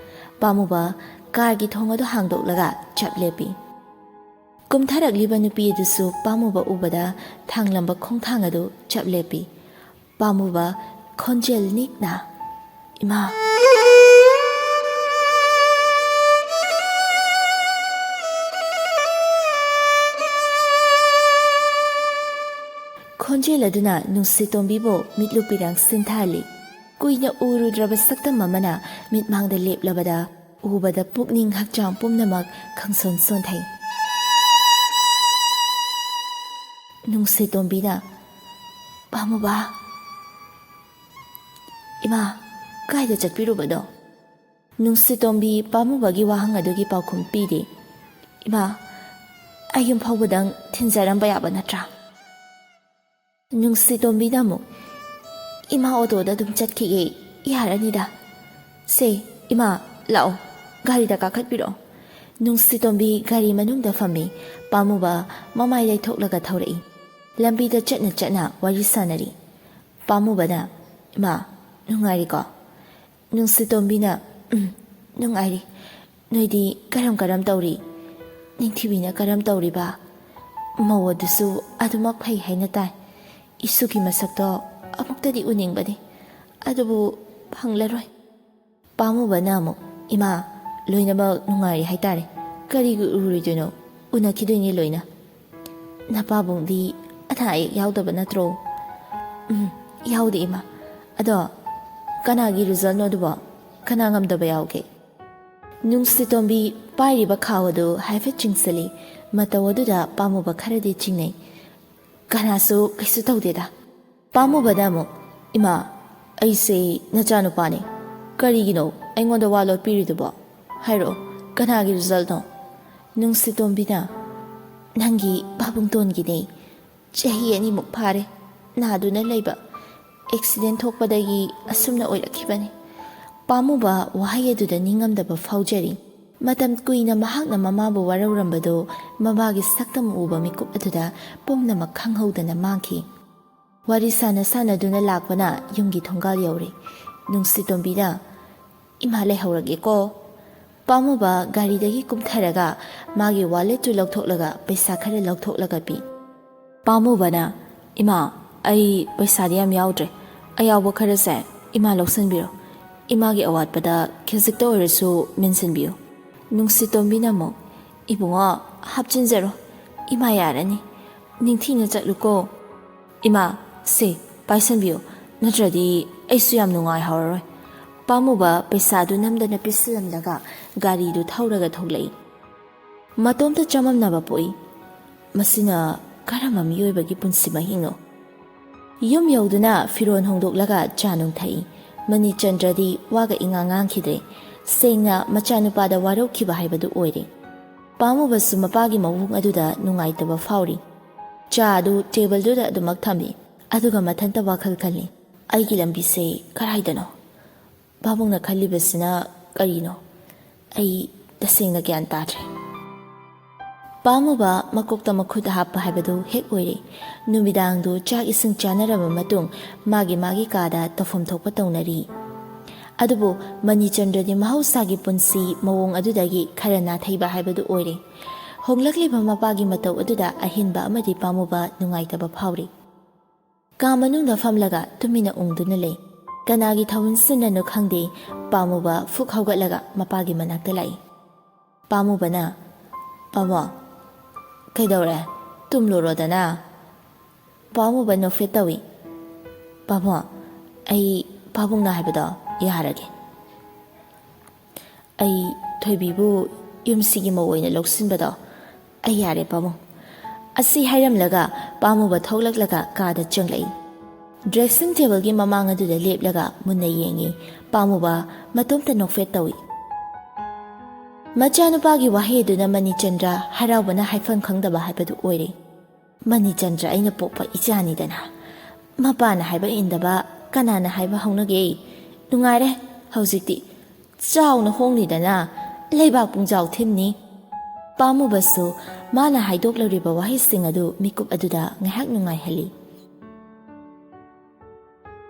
ꯄꯥꯝꯃꯨꯕ ꯀꯥꯔꯒꯤ ꯊꯣꯡ ꯑꯗꯨ ꯍꯥꯡꯗꯣꯛꯂꯒ ꯆꯞ ꯂꯦꯞꯄꯤ ꯀꯨꯝꯊꯔꯛꯂꯤꯕ ꯅꯨꯄꯤ ꯑꯗꯨꯁꯨ ꯄꯥꯝꯃꯨꯕ ꯎꯕꯗ ꯊꯥꯡꯂꯝꯕ ꯈꯣꯡꯊꯥꯡ ꯑꯗꯨ ꯆꯞ ꯂꯦꯞꯄꯤ ꯄꯥꯝꯃꯨꯕ ꯈꯣꯟꯖꯦꯜ ꯅꯤꯛꯅ ꯏꯃꯥ ꯈꯣꯟꯖꯦꯜ ꯑꯗꯨꯅ ꯅꯨꯡꯁꯤꯇꯣꯝꯕꯤꯕꯨ ꯃꯤꯠꯂꯨꯄꯤꯔꯥꯡ ꯁꯤꯟꯊꯍꯜꯂꯤ ꯀꯨꯏꯅ ꯎꯔꯨꯗ꯭ꯔꯕ ꯁꯛꯇꯝ ꯑꯃꯅ ꯃꯤꯠꯃꯥꯡꯗ ꯂꯦꯞꯂꯕꯗ ꯎꯕꯗ ꯄꯨꯛꯅꯤꯡ ꯍꯛꯆꯥꯡ ꯄꯨꯝꯅꯃꯛ ꯈꯪꯁꯣꯟ ꯁꯣꯟꯊꯩ ꯅꯨꯡꯁꯤꯇꯣꯝꯕꯤꯅ ꯄꯥꯝꯃꯨꯕ ꯏꯃꯥ ꯀꯥꯏꯗ ꯆꯠꯄꯤꯔꯨꯕꯅꯣ ꯅꯨꯡꯁꯤꯇꯣꯝꯕꯤ ꯄꯥꯝꯃꯨꯕꯒꯤ ꯋꯥꯍꯪ ꯑꯗꯨꯒꯤ ꯄꯥꯎꯈꯨꯝ ꯄꯤꯔꯤ ꯏꯃꯥ ꯑꯩ ꯌꯨꯝ ꯐꯥꯎꯕꯗꯪ ꯊꯤꯟꯖꯔꯝꯕ ꯌꯥꯕ ꯅꯠꯇ꯭ꯔꯥ ꯅꯨꯡꯁꯤꯇꯣꯝꯕꯤꯅ ꯑꯃꯨꯛ ꯏꯃꯥ ꯑꯣꯇꯣꯗ ꯑꯗꯨꯝ ꯆꯠꯈꯤꯒꯦ ꯌꯥꯔꯅꯤꯗ ꯁꯦ ꯏꯃꯥ ꯂꯥꯛꯑꯣ ꯒꯥꯔꯤꯗ ꯀꯥꯈꯠꯄꯤꯔꯛꯑꯣ ꯅꯨꯡꯁꯤꯇꯣꯝꯕꯤ ꯒꯥꯔꯤ ꯃꯅꯨꯡꯗ ꯐꯝꯃꯤ ꯄꯥꯝꯃꯨꯕ ꯃꯃꯥꯏ ꯂꯩꯊꯣꯛꯂꯒ ꯊꯧꯔꯛꯏ ꯂꯝꯕꯤꯗ ꯆꯠꯅ ꯆꯠꯅ ꯋꯥꯔꯤ ꯁꯥꯟꯅꯔꯤ ꯄꯥꯝꯃꯨꯕꯅ ꯏꯃꯥ ꯅꯨꯡꯉꯥꯏꯔꯤꯀꯣ ꯅꯨꯡꯁꯤꯇꯣꯝꯕꯤꯅ ꯅꯨꯡꯉꯥꯏꯔꯤ ꯅꯣꯏꯗꯤ ꯀꯔꯝ ꯀꯔꯝ ꯇꯧꯔꯤ ꯅꯤꯡꯊꯤꯕꯤꯅ ꯀꯔꯝ ꯇꯧꯔꯤꯕ ꯃꯧ ꯑꯗꯨꯁꯨ ꯑꯗꯨꯃꯛ ꯐꯩ ꯍꯥꯏꯅ ꯇꯥꯏ ꯏꯁꯨꯒꯤ ꯃꯁꯛꯇꯣ ꯑꯃꯨꯛꯇꯗꯤ ꯎꯅꯤꯡꯕꯅꯤ ꯑꯗꯨꯕꯨ ꯐꯪꯂꯔꯣꯏ꯫ ꯄꯥꯝꯃꯨꯕꯅ ꯑꯃꯨꯛ ꯏꯃꯥ ꯂꯣꯏꯅꯃꯛ ꯅꯨꯡꯉꯥꯏꯔꯤ ꯍꯥꯏꯇꯥꯔꯦ꯫ ꯀꯔꯤꯒꯤ ꯎꯔꯣꯏꯗꯣꯏꯅꯣ? ꯎꯅꯈꯤꯗꯣꯏꯅꯤ ꯂꯣꯏꯅ꯫ ꯅꯄꯥꯕꯨꯡꯗꯤ ꯑꯅꯥ ꯑꯌꯦꯛ ꯌꯥꯎꯗꯕ ꯅꯠꯇ꯭ꯔꯣ? ꯌꯥꯎꯗꯦ ꯏꯃꯥ꯫ ꯑꯗꯣ ꯀꯅꯥꯒꯤ ꯔꯤꯖꯜꯅꯣ ꯑꯗꯨꯕꯣ? ꯀꯅꯥ ꯉꯝꯗꯕ ꯌꯥꯎꯒꯦ? ꯅꯨꯡꯁꯤꯇꯣꯝꯕꯤ ꯄꯥꯏꯔꯤꯕ ꯈꯥꯎ ꯑꯗꯨ ꯍꯥꯏꯐꯦꯠ ꯆꯤꯡꯁꯤꯜꯂꯤ꯫ ꯃꯇꯧ ꯑꯗꯨꯗ ꯄꯥꯝꯃꯨꯕ ꯈꯔꯗꯤ ꯆꯤꯡꯅꯩ꯫ ꯀꯅꯥꯁꯨ ꯀꯩꯁꯨ ꯇꯧꯗꯦꯗ꯫ ꯄꯥꯝꯃꯨꯕꯅ ꯑꯃꯨꯛ ꯏꯃꯥ ꯑꯩꯁꯦ ꯅꯆꯥꯅꯨꯄꯥꯅꯤ꯫ ꯀꯔꯤꯒꯤꯅꯣ ꯑꯩꯉꯣꯟꯗ ꯋꯥ ꯂꯣꯠꯄꯤꯔꯤꯗꯨꯕꯣ? ꯍꯥꯏꯔꯛꯑꯣ ꯀꯅꯥꯒꯤ ꯔꯤꯖꯜꯅꯣ? ꯅꯨꯡꯁꯤꯇꯣꯝꯕꯤꯅ ꯅꯪꯒꯤ ꯄꯥꯕꯨꯡꯇꯣꯟꯒꯤꯅꯦ꯫ ꯆꯍꯤ 2ꯃꯨꯛ ꯐꯥꯔꯦ ꯅꯥꯗꯨꯅ ꯂꯩꯕ꯫ ꯑꯦꯛꯁꯤꯗꯦꯟ ꯊꯣꯛꯄꯗꯒꯤ ꯑꯁꯨꯝꯅ ꯑꯣꯏꯔꯛꯈꯤꯕꯅꯤ꯫ ꯄꯥꯝꯃꯨꯕ ꯋꯥꯍꯩ ꯑꯗꯨꯗ ꯅꯤꯡꯉꯝꯗꯕ ꯐꯥꯎꯖꯔꯤ꯫ ꯃꯇꯝ ꯀꯨꯏꯅ ꯃꯍꯥꯛꯅ ꯃꯃꯥꯕꯨ ꯋꯥꯔꯧꯔꯝꯕꯗꯨ ꯃꯃꯥꯒꯤ ꯁꯛꯇꯝ ꯎꯕ ꯃꯤꯀꯨꯞ ꯑꯗꯨꯗ ꯄꯨꯝꯅꯃꯛ ꯈꯪꯍꯧꯗꯅ ꯃꯥꯡꯈꯤ꯫ ꯋꯥꯔꯤ ꯁꯥꯟꯅꯗꯨꯅ ꯂꯥꯛꯄꯅ ꯌꯨꯝꯒꯤ ꯊꯣꯡꯒꯥꯜ ꯌꯧꯔꯦ꯫ ꯅꯨꯡꯁꯤꯇꯣꯝꯕꯤꯅ ꯏꯃꯥ ꯂꯩꯍꯧꯔꯒꯦꯀꯣ꯫ ꯄꯥꯝꯃꯨꯕ ꯒꯥꯔꯤꯗꯒꯤ ꯀꯨꯝꯊꯔꯒ ꯃꯥꯒꯤ ꯋꯥꯂꯦꯠꯇꯨ ꯂꯧꯊꯣꯛꯂꯒ ꯄꯩꯁꯥ ꯈꯔ ꯂꯧꯊꯣꯛꯂꯒ ꯄꯤ꯫ ꯄꯥꯝꯃꯨꯕꯅ ꯏꯃꯥ ꯑꯩ ꯄꯩꯁꯥꯗꯤ ꯌꯥꯝ ꯌꯥꯎꯗ꯭ꯔꯦ꯫ ꯑꯌꯥꯎꯕ ꯈꯔꯁꯦ ꯏꯃꯥ ꯂꯧꯁꯤꯟꯕꯤꯔꯣ꯫ ꯏꯃꯥꯒꯤ ꯑꯋꯥꯠꯄꯗ ꯈꯤꯖꯤꯛꯇ ꯑꯣꯏꯔꯁꯨ ꯃꯦꯟꯁꯤꯟꯕꯤꯌꯨ꯫ ꯅꯨꯡꯁꯤꯇꯣꯝꯕꯤꯅ ꯑꯃꯨꯛ ꯏꯕꯨꯡꯉꯣ ꯍꯥꯞꯆꯤꯟꯖꯔꯣ ꯏꯃꯥ ꯌꯥꯔꯅꯤ꯫ ꯅꯤꯡꯊꯤꯅ ꯆꯠꯂꯨꯀꯣ꯫ ꯏꯃꯥ ꯁꯦ ꯄꯥꯏꯁꯟꯕꯤꯌꯨ ꯅꯠꯇ꯭ꯔꯗꯤ ꯑꯩꯁꯨ ꯌꯥꯝ ꯅꯨꯡꯉꯥꯏꯍꯧꯔꯔꯣꯏ꯫ ꯄꯥꯝꯃꯨꯕ ꯄꯩꯁꯥꯗꯨ ꯅꯝꯗꯅ ꯄꯤꯁꯤꯜꯂꯝꯂꯒ ꯒꯥꯔꯤꯗꯨ ꯊꯧꯔꯒ ꯊꯣꯛꯂꯛꯏ꯫ ꯃꯇꯣꯝꯇ ꯆꯃꯝꯅꯕ ꯄꯣꯛꯏ꯫ ꯃꯁꯤꯅ ꯀꯔꯝꯕ ꯃꯤꯑꯣꯏꯕꯒꯤ ꯄꯨꯟꯁꯤ ꯃꯍꯤꯡꯅꯣ? ꯌꯨꯝ ꯌꯧꯗꯨꯅ ꯐꯤꯔꯣꯜ ꯍꯣꯡꯗꯣꯛꯂꯒ ꯆꯥ ꯅꯨꯡ ꯊꯛꯏ꯫ ꯃꯅꯤꯆꯟꯗ꯭ꯔꯗꯤ ꯋꯥꯒ ꯏꯉꯥꯡ ꯉꯥꯡꯈꯤꯗ꯭ꯔꯦ꯫ ꯁꯦꯡꯅ ꯃꯆꯥꯅꯨꯄꯥꯗ ꯋꯥꯔꯧꯈꯤꯕ ꯍꯥꯏꯕꯗꯨ ꯑꯣꯏꯔꯦ꯫ ꯄꯥꯝꯃꯨꯕꯁꯨ ꯃꯄꯥꯒꯤ ꯃꯑꯣꯡ ꯑꯗꯨꯗ ꯅꯨꯡꯉꯥꯏꯇꯕ ꯐꯥꯎꯔꯤ꯫ ꯆꯥ ꯑꯗꯨ ꯇꯦꯕꯜꯗꯨꯗ ꯑꯗꯨꯃꯛ ꯊꯝꯃꯤ꯫ ꯑꯗꯨꯒ ꯃꯊꯟꯇ ꯋꯥꯈꯜ ꯈꯜꯂꯤ꯫ ꯑꯩꯒꯤ ꯂꯝꯕꯤꯁꯦ ꯀꯔꯥꯏꯗꯅꯣ? ꯄꯥꯕꯨꯡꯅ ꯈꯜꯂꯤꯕꯁꯤꯅ ꯀꯔꯤꯅꯣ? ꯑꯩ ꯇꯁꯦꯡꯅ ꯒ꯭ꯌꯥꯟ ꯇꯥꯗ꯭ꯔꯦ꯫ ꯄꯥꯝꯃꯨꯕ ꯃꯀꯣꯛꯇ ꯃꯈꯨꯠ ꯍꯥꯞꯄ ꯍꯥꯏꯕꯗꯨ ꯍꯦꯛ ꯑꯣꯏꯔꯦ꯫ ꯅꯨꯃꯤꯗꯥꯡꯗꯨ ꯆꯥꯛ ꯏꯁꯤꯡ ꯆꯥꯅꯔꯕ ꯃꯇꯨꯡ ꯃꯥꯒꯤ ꯀꯥꯗ ꯇꯧꯐꯝ ꯊꯣꯛꯄ ꯇꯧꯅꯔꯤ꯫ ꯑꯗꯨꯕꯨ ꯃꯅꯤꯆꯟꯗ꯭ꯔꯗꯤ ꯃꯍꯧꯁꯥꯒꯤ ꯄꯨꯟꯁꯤ ꯃꯑꯣꯡ ꯑꯗꯨꯗꯒꯤ ꯈꯔ ꯅꯥꯊꯩꯕ ꯍꯥꯏꯕꯗꯨ ꯑꯣꯏꯔꯦ꯫ ꯍꯣꯡꯂꯛꯂꯤꯕ ꯃꯄꯥꯒꯤ ꯃꯇꯧ ꯑꯗꯨꯗ ꯑꯍꯦꯟꯕ ꯑꯃꯗꯤ ꯄꯥꯝꯃꯨꯕ ꯅꯨꯡꯉꯥꯏꯇꯕ ꯐꯥꯎꯔꯤ꯫ ꯀꯥ ꯃꯅꯨꯡꯗ ꯐꯝꯂꯒ ꯇꯨꯃꯤꯟꯅ ꯎꯪꯗꯨꯅ ꯂꯩ꯫ ꯀꯅꯥꯒꯤ ꯊꯧꯟꯁꯤꯟꯅꯅꯣ ꯈꯪꯗꯦ ꯄꯥꯝꯃꯨꯕ ꯐꯨꯛ ꯍꯧꯒꯠꯂꯒ ꯃꯄꯥꯒꯤ ꯃꯅꯥꯛꯇ ꯂꯥꯛꯏ꯫ ꯄꯥꯝꯃꯨꯕꯅ ꯄꯥꯝꯃꯣ ꯀꯩꯗꯧꯔꯦ? ꯇꯨꯝꯂꯨꯔꯣꯗꯅ꯫ ꯄꯥꯝꯃꯨꯕ ꯅꯣꯛꯐꯦꯠ ꯇꯧꯏ꯫ ꯄꯥꯝꯃꯣ ꯑꯩ ꯄꯥꯕꯨꯡꯅ ꯍꯥꯏꯕꯗꯣ ꯌꯥꯔꯒꯦ꯫ ꯑꯩ ꯊꯣꯏꯕꯤꯕꯨ ꯌꯨꯝꯁꯤꯒꯤ ꯃꯧ ꯑꯣꯏꯅ ꯂꯧꯁꯤꯟꯕꯗꯣ ꯑꯩ ꯌꯥꯔꯦ ꯄꯥꯕꯨꯡ꯫ ꯑꯁꯤ ꯍꯥꯏꯔꯝꯂꯒ ꯄꯥꯝꯃꯨꯕ ꯊꯣꯛꯂꯛꯂꯒ ꯀꯥꯗ ꯆꯪꯂꯛꯏ꯫ ꯗ꯭ꯔꯦꯁꯤꯡ ꯇꯦꯕꯜꯒꯤ ꯃꯃꯥꯡ ꯑꯗꯨꯗ ꯂꯦꯞꯂꯒ ꯃꯨꯟꯅ ꯌꯦꯡꯉꯤ꯫ ꯄꯥꯝꯃꯨꯕ ꯃꯇꯣꯝꯇ ꯅꯣꯛꯐꯦꯠ ꯇꯧꯏ꯫ ꯃꯆꯥꯅꯨꯄꯥꯒꯤ ꯋꯥꯍꯩ ꯑꯗꯨꯅ ꯃꯅꯤꯆꯟꯗ꯭ꯔ ꯍꯔꯥꯎꯕꯅ ꯍꯥꯏꯐꯝ ꯈꯪꯗꯕ ꯍꯥꯏꯕꯗꯨ ꯑꯣꯏꯔꯦ꯫ ꯃꯅꯤꯆꯟꯗ꯭ꯔ ꯑꯩꯅ ꯄꯣꯛꯄ ꯏꯆꯥꯅꯤꯗꯅ꯫ ꯃꯄꯥꯅ ꯍꯥꯏꯕ ꯏꯟꯗꯕ ꯀꯅꯥꯅ ꯍꯥꯏꯕ ꯍꯧꯅꯒꯦ? ꯅꯨꯡꯉꯥꯏꯔꯦ ꯍꯧꯖꯤꯛꯇꯤ ꯆꯥꯎꯅ ꯍꯣꯡꯅꯤꯗꯅ ꯂꯩꯕꯥꯛ ꯄꯨꯡꯖꯥꯎ ꯊꯤꯟꯅꯤ꯫ ꯄꯥꯝꯃꯨꯕꯁꯨ ꯃꯥꯅ ꯍꯥꯏꯗꯣꯛꯂꯨꯔꯤꯕ ꯋꯥꯍꯩꯁꯤꯡ ꯑꯗꯨ ꯃꯤꯀꯨꯞ ꯑꯗꯨꯗ ꯉꯥꯏꯍꯥꯛ ꯅꯨꯡꯉꯥꯏꯍꯜꯂꯤ꯫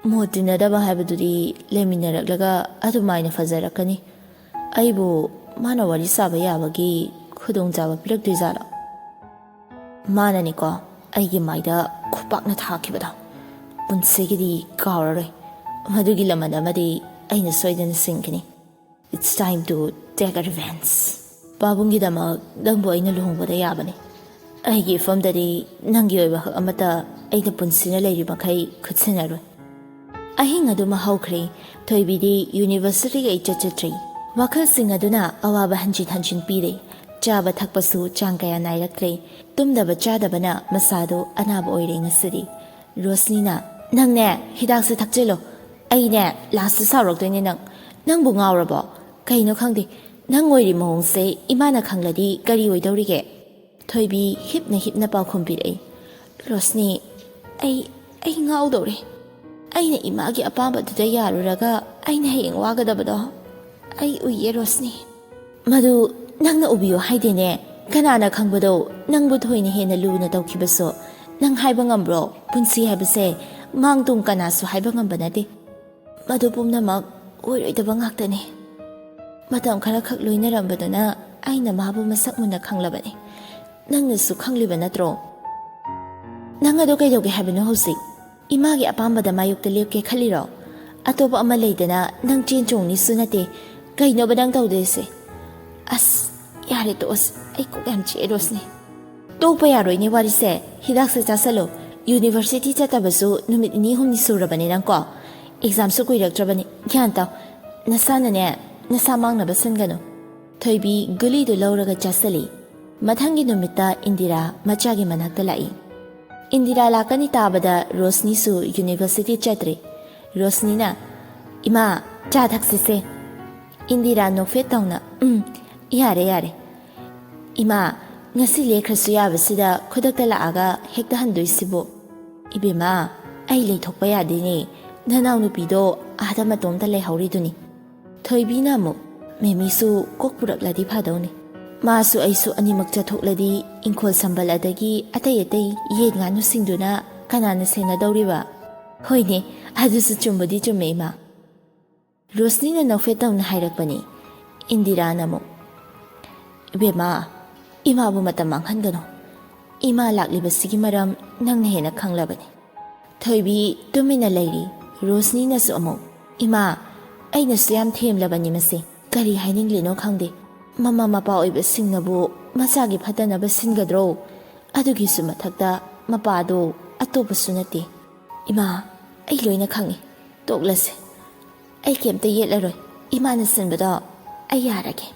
ꯃꯣꯠ ꯇꯤꯟꯅꯗꯕ ꯍꯥꯏꯕꯗꯨꯗꯤ ꯂꯩꯃꯤꯟꯅꯔꯛꯂꯒ ꯑꯗꯨꯃꯥꯏꯅ ꯐꯖꯔꯛꯀꯅꯤ꯫ ꯑꯩꯕꯨ ꯃꯥꯅ ꯋꯥꯔꯤ ꯁꯥꯕ ꯌꯥꯕꯒꯤ ꯈꯨꯗꯣꯡꯆꯥꯕ ꯄꯤꯔꯛꯇꯣꯏꯖꯥꯠꯂꯣ? ꯃꯥꯅꯅꯤꯀꯣ ꯑꯩꯒꯤ ꯃꯥꯏꯗ ꯈꯨꯄꯥꯛꯅ ꯊꯥꯈꯤꯕꯗꯣ꯫ ꯄꯨꯟꯁꯤꯒꯤꯗꯤ ꯀꯥꯎꯔꯔꯣꯏ꯫ ꯃꯗꯨꯒꯤ ꯂꯃꯟ ꯑꯃꯗꯤ ꯑꯩꯅ ꯁꯣꯏꯗꯅ ꯁꯤꯡꯈꯤꯅꯤ꯫ It's time to take a revenge. ꯄꯥꯕꯨꯡꯒꯤꯗꯃꯛ ꯅꯪꯕꯨ ꯑꯩꯅ ꯂꯨꯍꯣꯡꯕꯗ ꯌꯥꯕꯅꯤ꯫ ꯑꯩꯒꯤ ꯏꯐꯝꯗꯗꯤ ꯅꯪꯒꯤ ꯑꯣꯏꯕ ꯍꯛ ꯑꯃꯠꯇ ꯑꯩꯅ ꯄꯨꯟꯁꯤꯅ ꯂꯩꯔꯤ ꯃꯈꯩ ꯈꯨꯠꯁꯤꯟꯅꯔꯣꯏ꯫ ꯑꯍꯤꯡ ꯑꯗꯨꯃ ꯍꯧꯈ꯭ꯔꯦ꯫ ꯊꯣꯏꯕꯤꯗꯤ ꯌꯨꯅꯤꯚꯔꯁꯤꯇꯤꯒ ꯏꯆꯠ ꯆꯠꯇ꯭ꯔꯤ꯫ ꯋꯥꯈꯜꯁꯤꯡ ꯑꯗꯨꯅ ꯑꯋꯥꯕ ꯍꯟꯖꯤꯟ ꯍꯟꯖꯤꯟ ꯄꯤꯔꯦ꯫ ꯆꯥꯕ ꯊꯛꯄꯁꯨ ꯆꯥꯡ ꯀꯌꯥ ꯅꯥꯏꯔꯛꯇ꯭ꯔꯦ꯫ ꯇꯨꯝꯗꯕ ꯆꯥꯗꯕꯅ ꯃꯁꯥꯗꯣ ꯑꯅꯥꯕ ꯑꯣꯏꯔꯦ ꯉꯁꯤꯗꯤ꯫ ꯔꯣꯁꯅꯤꯅ ꯅꯪꯅꯦ ꯍꯤꯗꯥꯛꯁꯦ ꯊꯛꯆꯤꯜꯂꯣ꯫ ꯑꯩꯅꯦ ꯂꯥꯁꯇ ꯁꯥꯎꯔꯛꯇꯣꯏꯅꯦ ꯅꯪꯕꯨ ꯉꯥꯎꯔꯕꯣ? ꯀꯩꯅꯣ ꯈꯪꯗꯦ ꯅꯪ ꯑꯣꯏꯔꯤ ꯃꯑꯣꯡꯁꯦ ꯏꯃꯥꯅ ꯈꯪꯂꯗꯤ ꯀꯔꯤ ꯑꯣꯏꯗꯧꯔꯤꯒꯦ? ꯊꯣꯏꯕꯤ ꯍꯤꯞꯅ ꯄꯥꯎꯈꯨꯝ ꯄꯤꯔꯛꯏ꯫ ꯔꯣꯁꯅꯤ ꯑꯩ ꯉꯥꯎꯗꯧꯔꯦ꯫ ꯑꯩꯅ ꯏꯃꯥꯒꯤ ꯑꯄꯥꯝꯕꯗꯨꯗ ꯌꯥꯔꯨꯔꯒ ꯑꯩꯅ ꯍꯌꯦꯡ ꯋꯥꯒꯗꯕꯗꯣ ꯑꯩ ꯎꯏꯌꯦ ꯔꯣꯁꯅꯤ꯫ ꯃꯗꯨ ꯅꯪꯅ ꯎꯕꯤꯌꯣ ꯍꯥꯏꯗꯦꯅꯦ꯫ ꯀꯅꯥꯅ ꯈꯪꯕꯗꯣ ꯅꯪꯕꯨ ꯊꯣꯏꯅ ꯍꯦꯟꯅ ꯂꯨꯅ ꯇꯧꯈꯤꯕꯁꯨ꯫ ꯅꯪ ꯍꯥꯏꯕ ꯉꯝꯕ꯭ꯔꯣ? ꯄꯨꯟꯁꯤ ꯍꯥꯏꯕꯁꯦ ꯃꯥꯡ ꯇꯨꯡ ꯀꯅꯥꯁꯨ ꯍꯥꯏꯕ ꯉꯝꯕ ꯅꯠꯇꯦ꯫ ꯃꯗꯨ ꯄꯨꯝꯅꯃꯛ ꯑꯣꯏꯔꯣꯏꯗꯕ ꯉꯥꯛꯇꯅꯤ꯫ ꯃꯇꯝ ꯈꯔꯈꯛ ꯂꯣꯏꯅꯔꯝꯕꯗꯨꯅ ꯑꯩꯅ ꯃꯥꯕꯨ ꯃꯁꯛ ꯃꯨꯟꯅ ꯈꯪꯂꯕꯅꯤ꯫ ꯅꯪꯅꯁꯨ ꯈꯪꯂꯤꯕ ꯅꯠꯇ꯭ꯔꯣ? ꯅꯪ ꯑꯗꯨ ꯀꯩꯗꯧꯒꯦ ꯍꯥꯏꯕꯅꯣ ꯍꯧꯖꯤꯛ? ꯏꯃꯥꯒꯤ ꯑꯄꯥꯝꯕꯗ ꯃꯥꯌꯣꯛꯇ ꯂꯦꯞꯀꯦ ꯈꯜꯂꯤꯔꯣ? ꯑꯇꯣꯞꯄ ꯑꯃ ꯂꯩꯗꯅ ꯅꯪ ꯆꯦꯟ ꯆꯣꯡꯅꯤꯁꯨ ꯅꯠꯇꯦ ꯀꯩꯅꯣꯕ ꯅꯪ ꯇꯧꯗꯣꯏꯁꯦ ꯑꯁ ꯌꯥꯔꯦ ꯇꯣꯛꯑꯁꯤ ꯑꯩ ꯀꯣꯛ ꯌꯥꯝ ꯆꯤꯛꯑꯦ ꯔꯣꯁꯅꯤ ꯇꯣꯛꯄ ꯌꯥꯔꯣꯏꯅꯦ ꯋꯥꯔꯤꯁꯦ ꯍꯤꯗꯥꯛꯁꯦ ꯆꯥꯁꯜꯂꯣ ꯌꯨꯅꯤꯚꯔꯁꯤꯇꯤ ꯆꯠꯇꯕꯁꯨ ꯅꯨꯃꯤꯠ 2-3 ꯁꯨꯔꯕꯅꯤ ꯅꯪꯀꯣ ꯑꯦꯛꯖꯥꯝꯁꯨ ꯀꯨꯏꯔꯛꯇ꯭ꯔꯕꯅꯤ ꯒ꯭ꯌꯥꯟ ꯇꯥꯎ ꯅꯁꯥꯅꯅꯦ ꯅꯁꯥ ꯃꯥꯡꯅꯕ ꯁꯤꯟꯒꯅꯨ ꯊꯣꯏꯕꯤ ꯒꯨꯂꯤꯗꯨ ꯂꯧꯔꯒ ꯆꯥꯁꯜꯂꯤ ꯃꯊꯪꯒꯤ ꯅꯨꯃꯤꯠꯇ ꯏꯟꯗꯤꯔꯥ ꯃꯆꯥꯒꯤ ꯃꯅꯥꯛꯇ ꯂꯥꯛꯏ ꯏꯟꯗꯤꯔꯥ ꯂꯥꯛꯀꯅꯤ ꯇꯥꯕꯗ ꯔꯣꯁꯅꯤꯁꯨ ꯌꯨꯅꯤꯚꯔꯁꯤꯇꯤ ꯆꯠꯇ꯭ꯔꯤ ꯔꯣꯁꯅꯤꯅ ꯏꯃꯥ ꯆꯥ ꯊꯛꯁꯤꯁꯦ ꯏꯟꯗꯤꯔꯥ ꯅꯣꯛꯐꯦꯠ ꯇꯧꯅ ꯌꯥꯔꯦ ꯌꯥꯔꯦ ꯏꯃꯥ ꯉꯁꯤ ꯂꯦꯛꯈ꯭ꯔꯁꯨ ꯌꯥꯕꯁꯤꯗ ꯈꯨꯗꯛꯇ ꯂꯥꯛꯑꯒ ꯍꯦꯛꯇ ꯍꯟꯗꯣꯏꯁꯤꯕꯨ 이베마 ꯑꯩ ꯂꯩꯊꯣꯛꯄ ꯌꯥꯗꯦꯅꯦ ꯅꯅꯥꯎ ꯅꯨꯄꯤꯗꯣ ꯑꯥꯗ ꯃꯇꯣꯝꯇ ꯂꯩꯍꯧꯔꯤꯗꯨꯅꯤ ꯊꯣꯏꯕꯤꯅ ꯑꯃꯨꯛ ꯃꯦꯃꯤꯁꯨ ꯀꯣꯛ ꯄꯨꯔꯛꯂꯗꯤ ꯐꯗꯧꯅꯤ ꯃꯥꯁꯨ ꯑꯩꯁꯨ ꯑꯅꯤꯃꯛ ꯆꯠꯊꯣꯛꯂꯗꯤ ꯏꯪꯈꯣꯜ ꯁꯝꯕꯜ ꯑꯗꯒꯤ ꯑꯇꯩ ꯑꯇꯩ ꯌꯦꯟ ꯉꯥꯅꯨꯁꯤꯡꯗꯨꯅ ꯀꯅꯥꯅ ꯁꯦꯟꯅꯗꯧꯔꯤꯕ ꯍꯣꯏꯅꯦ ꯑꯗꯨꯁꯨ ꯆꯨꯝꯕꯨꯗꯤ ꯆꯨꯝꯃꯦ ꯏꯃꯥ ꯔꯣꯁꯅꯤꯅ ꯅꯣꯛꯐꯦꯠ ꯇꯧꯅ ꯍꯥꯏꯔꯛꯄꯅꯤ ꯏꯟꯗꯤꯔꯥꯅ ꯑꯃꯨꯛ 이베마 이마ꯕꯨ ꯃꯇꯝ ꯃꯥꯡꯍꯟꯒꯅꯨ 이마 ꯂꯥꯛꯂꯤꯕꯁꯤꯒꯤ ꯃꯔꯝ ꯅꯪꯅ ꯍꯦꯟꯅ ꯈꯪꯂꯕꯅꯤ ꯊꯣꯏꯕꯤ ꯇꯨꯃꯤꯟꯅ ꯂꯩꯔꯤ ꯔꯣꯁꯅꯤꯅꯁꯨ ꯑꯃꯨꯛ ꯏꯃꯥ ꯑꯩꯅꯁꯨ ꯌꯥꯝ ꯊꯦꯝꯂꯕꯅꯤ ꯃꯁꯤ ꯀꯔꯤ ꯍꯥꯏꯅꯤꯡꯂꯤꯅꯣ ꯈꯪꯗꯦ ꯃꯃꯥ ꯃꯄꯥ ꯑꯣꯏꯕꯁꯤꯡꯅꯕꯨ ꯃꯆꯥꯒꯤ ꯐꯠꯇꯅꯕ ꯁꯤꯟꯒꯗ꯭ꯔꯣ ꯑꯗꯨꯒꯤꯁꯨ ꯃꯊꯛꯇ ꯃꯄꯥꯗꯣ ꯑꯇꯣꯞꯄꯁꯨ ꯅꯠꯇꯦ ꯏꯃꯥ ꯑꯩ ꯂꯣꯏꯅ ꯈꯪꯏ ꯇꯣꯛꯂꯁꯦ ꯑꯩ ꯀꯩꯝꯇ ꯌꯦꯠꯂꯔꯣꯏ ꯏꯃꯥꯅ ꯁꯤꯟꯕꯗꯣ ꯑꯩ ꯌꯥꯔꯒꯦ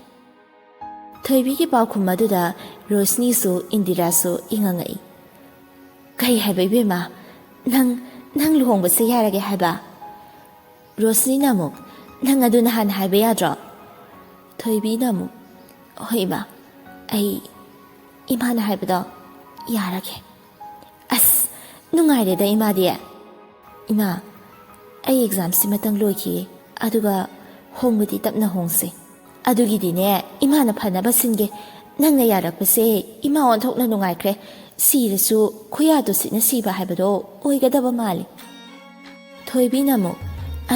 ꯊꯣꯏꯕꯤꯒꯤ ꯄꯥꯎꯈꯨꯝ ꯑꯗꯨꯗ ꯔꯣꯁꯅꯤꯁꯨ ꯏꯟꯗꯤꯔꯥꯁꯨ ꯏꯉꯉꯛꯏ ꯀꯩ ꯍꯥꯏꯕ 이베마 ꯅꯪ ꯂꯨꯍꯣꯡꯕꯁꯦ ꯌꯥꯔꯒꯦ ꯍꯥꯏꯕ ꯔꯣꯁꯅꯤꯅ ꯑꯃꯨꯛ ꯅꯪ ꯑꯗꯨ ꯅꯍꯥꯟ ꯍꯥꯏꯕ ꯌꯥꯗ꯭ꯔꯣ ꯊꯣꯏꯕꯤꯅ ꯑꯃꯨꯛ ꯍꯣꯏ ꯏꯃꯥ ꯑꯩ ꯏꯃꯥꯅ ꯍꯥꯏꯕꯗꯣ ꯌꯥꯔꯒꯦ ꯑꯁ ꯅꯨꯡꯉꯥꯏꯔꯦꯗ ꯏꯃꯥꯗꯤ ꯏꯃꯥ ꯑꯩ ꯑꯦꯛꯖꯥꯝꯁꯤꯃꯇꯪ ꯂꯣꯏꯈꯤꯒꯦ ꯑꯗꯨꯒ ꯍꯣꯡꯕꯗꯤ ꯇꯞꯅ ꯍꯣꯡꯁꯦ ꯑꯗꯨꯒꯤꯗꯤꯅꯦ ꯏꯃꯥꯅ ꯐꯅꯕ ꯁꯤꯟꯒꯦ ꯅꯪꯅ ꯌꯥꯔꯛꯄꯁꯦ ꯏꯃꯥ ꯑꯣꯟꯊꯣꯛꯅ ꯅꯨꯡꯉꯥꯏꯈ꯭ꯔꯦ ꯁꯤꯔꯁꯨ ꯈꯨꯌꯥꯗꯨ ꯁꯤꯠꯅ ꯁꯤꯕ ꯍꯥꯏꯕꯗꯣ ꯑꯣꯏꯒꯗꯕ ꯃꯥꯜꯂꯤ ꯊꯣꯏꯕꯤꯅ ꯑꯃꯨꯛ